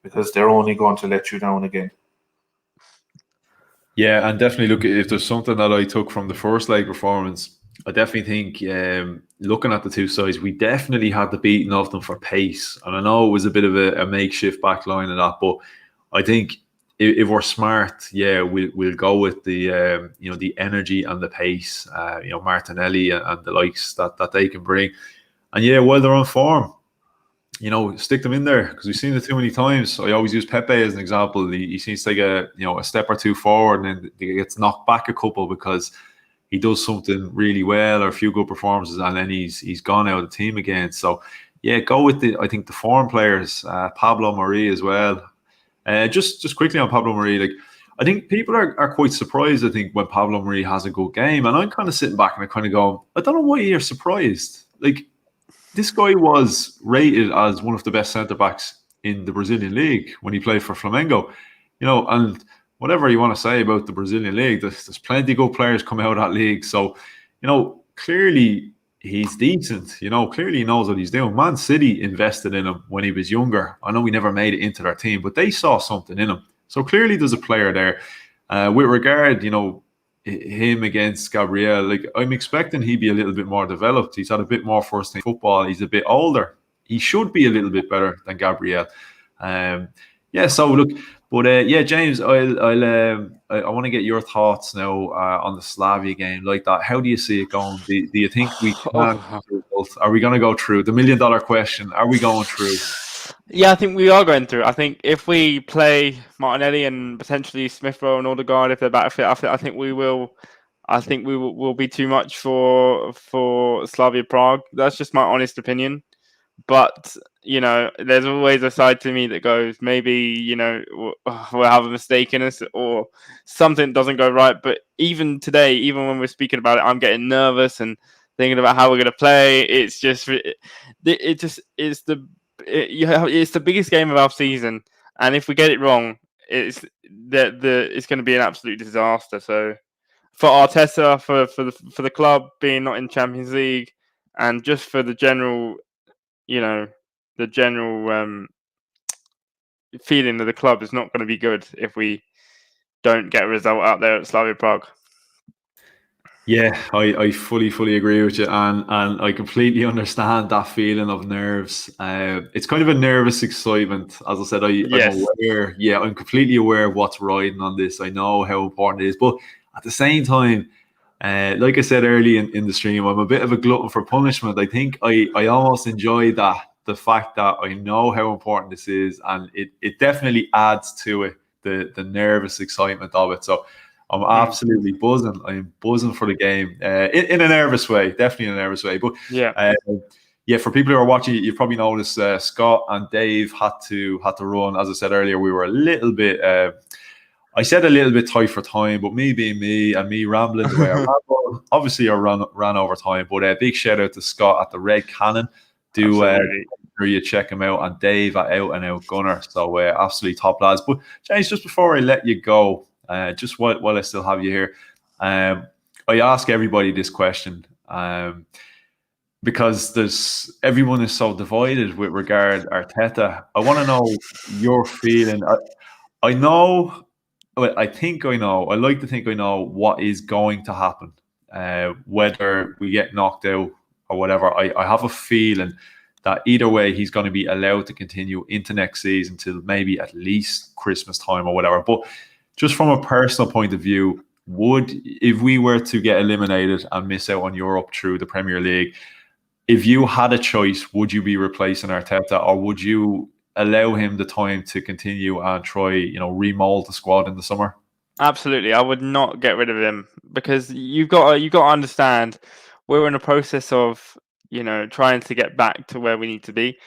D: because they're only going to let you down again.
A: Yeah, and definitely look, if there's something that I took from the first leg performance, I definitely think looking at the two sides, we definitely had the beating of them for pace. And I know it was a bit of a makeshift back line and that, but I think if we're smart, we'll go with the the energy and the pace, Martinelli and the likes that they can bring. And while they're on form, stick them in there, because we've seen it too many times. I always use Pepe as an example. He seems to take a step or two forward, and then he gets knocked back a couple because he does something really well or a few good performances, and then he's gone out of the team again. So go with the form players, Pablo Mari as well. Just quickly on Pablo Mari, like, I think people are quite surprised, I think, when Pablo Mari has a good game. And I'm kind of sitting back and I kind of go, I don't know why you're surprised. Like, this guy was rated as one of the best centre-backs in the Brazilian league when he played for Flamengo. And whatever you want to say about the Brazilian league, there's plenty of good players coming out of that league. So, clearly he's decent. Clearly he knows what he's doing. Man City invested in him when he was younger. I know he never made it into their team, but they saw something in him. So clearly there's a player there. With regard, him against Gabriel, like, I'm expecting he'd be a little bit more developed. He's had a bit more first-team football. He's a bit older. He should be a little bit better than Gabriel. So look, but James, I want to get your thoughts now on the Slavia game like that. How do you see it going? Do you think we can? Are we going to go through the $1 million question? Are we going through?
C: Yeah, I think we are going through. I think if we play Martinelli and potentially Smith Rowe and Odegaard, if they're back fit, I think we will. I think we will be too much for Slavia Prague. That's just my honest opinion. But there's always a side to me that goes, maybe we'll have a mistake in us or something doesn't go right. But even today, even when we're speaking about it, I'm getting nervous and thinking about how we're going to play. It's the biggest game of our season, and if we get it wrong, it's going to be an absolute disaster. So for Arteta, for the club being not in Champions League, and just for the general feeling of the club is not going to be good if we don't get a result out there at Slavia Prague.
A: Yeah, I fully agree with you, and I completely understand that feeling of nerves. It's kind of a nervous excitement. As I said, I'm aware. I'm completely aware of what's riding on this. I know how important it is, but at the same time, Like I said early in the stream, I'm a bit of a glutton for punishment. I think I almost enjoy the fact that I know how important this is, and it definitely adds to it, the nervous excitement of it. So I'm absolutely buzzing. I'm buzzing for the game in a nervous way, definitely in a nervous way. But yeah, for people who are watching, you probably noticed Scott and Dave had to run. As I said earlier, we were a little bit. I said a little bit tight for time, but me being me and me rambling the way I ramble, obviously I ran over time. But a big shout out to Scott at the Red Cannon. Do sure you check him out, and Dave at Out and Out Gunner. So absolutely top lads. But James, just before I let you go, just while I still have you here, I ask everybody this question because everyone is so divided with regard Arteta. I want to know your feeling. I know. I think I know. I like to think I know what is going to happen, whether we get knocked out or whatever. I have a feeling that either way, he's going to be allowed to continue into next season till maybe at least Christmas time or whatever. But just from a personal point of view, if we were to get eliminated and miss out on Europe through the Premier League, if you had a choice, would you be replacing Arteta, or would you allow him the time to continue and try, remold the squad in the summer?
C: Absolutely, I would not get rid of him, because you've got to understand we're in a process of trying to get back to where we need to be,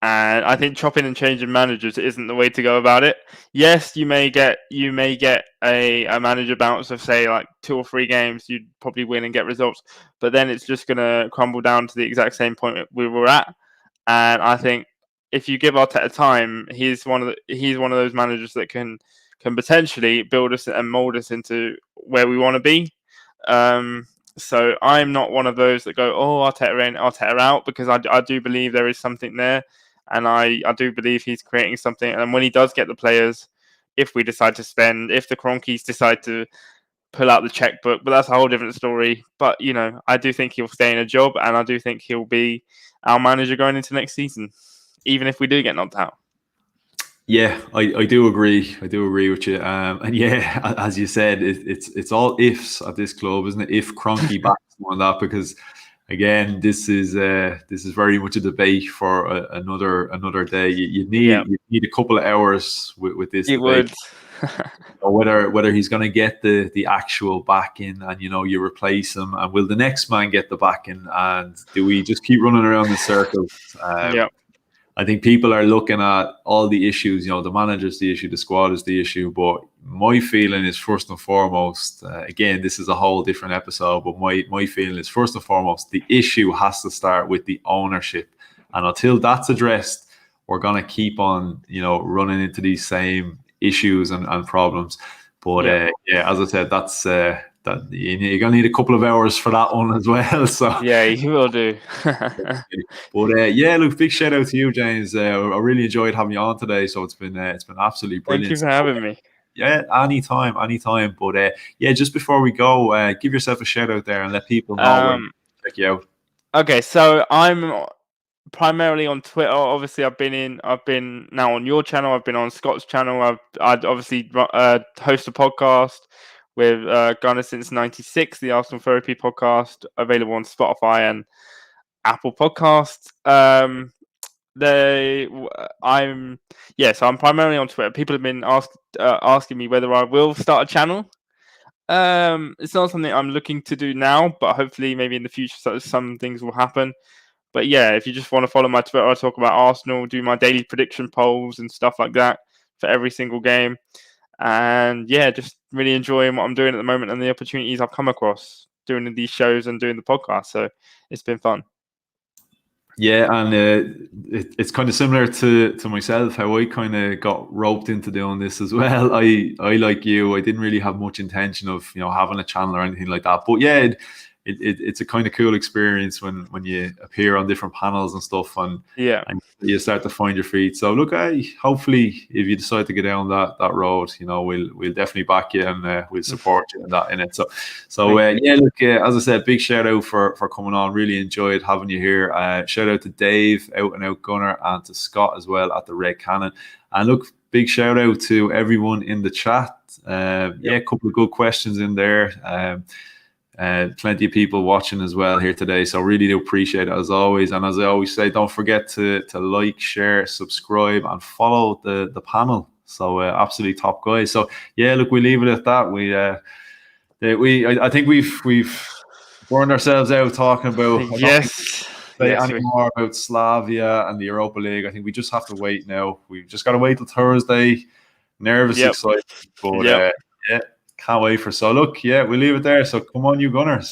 C: and I think chopping and changing managers isn't the way to go about it. Yes, you may get a manager bounce of, say, like 2 or 3 games, you'd probably win and get results, but then it's just going to crumble down to the exact same point we were at. And I think if you give Arteta time, he's one of those managers that can potentially build us and mold us into where we want to be. So I'm not one of those that go, oh, Arteta in, Arteta out, because I do believe there is something there, and I do believe he's creating something. And when he does get the players, if we decide to spend, if the Cronkies decide to pull out the checkbook, but that's a whole different story. But I do think he'll stay in a job, and I do think he'll be our manager going into next season, even if we do get knocked out.
A: Yeah, I do agree. I do agree with you. And yeah, as you said, it's all ifs at this club, isn't it? If Kroenke backs on that, because again, this is very much a debate for another day. You need a couple of hours with this.
C: It would.
A: whether he's going to get the actual backing, and you replace him, and will the next man get the backing, and do we just keep running around in circles? I think people are looking at all the issues. The manager's the issue, the squad is the issue. But my feeling is, first and foremost, again, this is a whole different episode, but my feeling is, first and foremost, the issue has to start with the ownership. And until that's addressed, we're going to keep on, running into these same issues and problems. But as I said, that's that you're gonna need a couple of hours for that one as well. So
C: yeah, you will do.
A: But look, big shout out to you, James. I really enjoyed having you on today. So it's been absolutely brilliant.
C: Thank you for having me.
A: Yeah, anytime. But just before we go, give yourself a shout out there and let people know check you out.
C: Okay, so I'm primarily on Twitter. Obviously, I've been now on your channel. I've been on Scott's channel. I'd obviously host a podcast with Gunner since '96, the Arsenal Therapy podcast, available on Spotify and Apple Podcasts. So I'm primarily on Twitter. People have been asking me whether I will start a channel. It's not something I'm looking to do now, but hopefully maybe in the future some things will happen. But yeah, if you just want to follow my Twitter, I talk about Arsenal, do my daily prediction polls and stuff like that for every single game. And yeah, just really enjoying what I'm doing at the moment and the opportunities I've come across doing these shows and doing the podcast. So it's been fun.
A: Yeah, and it's kind of similar to myself, how I kind of got roped into doing this as well. I like you, I didn't really have much intention of having a channel or anything like that. But yeah, it's a kind of cool experience when you appear on different panels and stuff, and you start to find your feet. So look, hopefully if you decide to go down that road, we'll definitely back you and we'll support you in it. So look, as I said, big shout out for coming on. Really enjoyed having you here. Shout out to Dave, Out and Out Gunner, and to Scott as well at the Red Cannon. And look, big shout out to everyone in the chat. A couple of good questions in there. Plenty of people watching as well here today, so really do appreciate it as always. And as I always say, don't forget to like, share, subscribe, and follow the panel. So absolutely top guys. So yeah, look, we leave it at that. I think we've burned ourselves out talking about any more about Slavia and the Europa League. I think we just have to wait now. We've just got to wait till Thursday. Nervous, excited, but yeah, can't wait for. So look, yeah, we'll leave it there. So come on, you Gunners.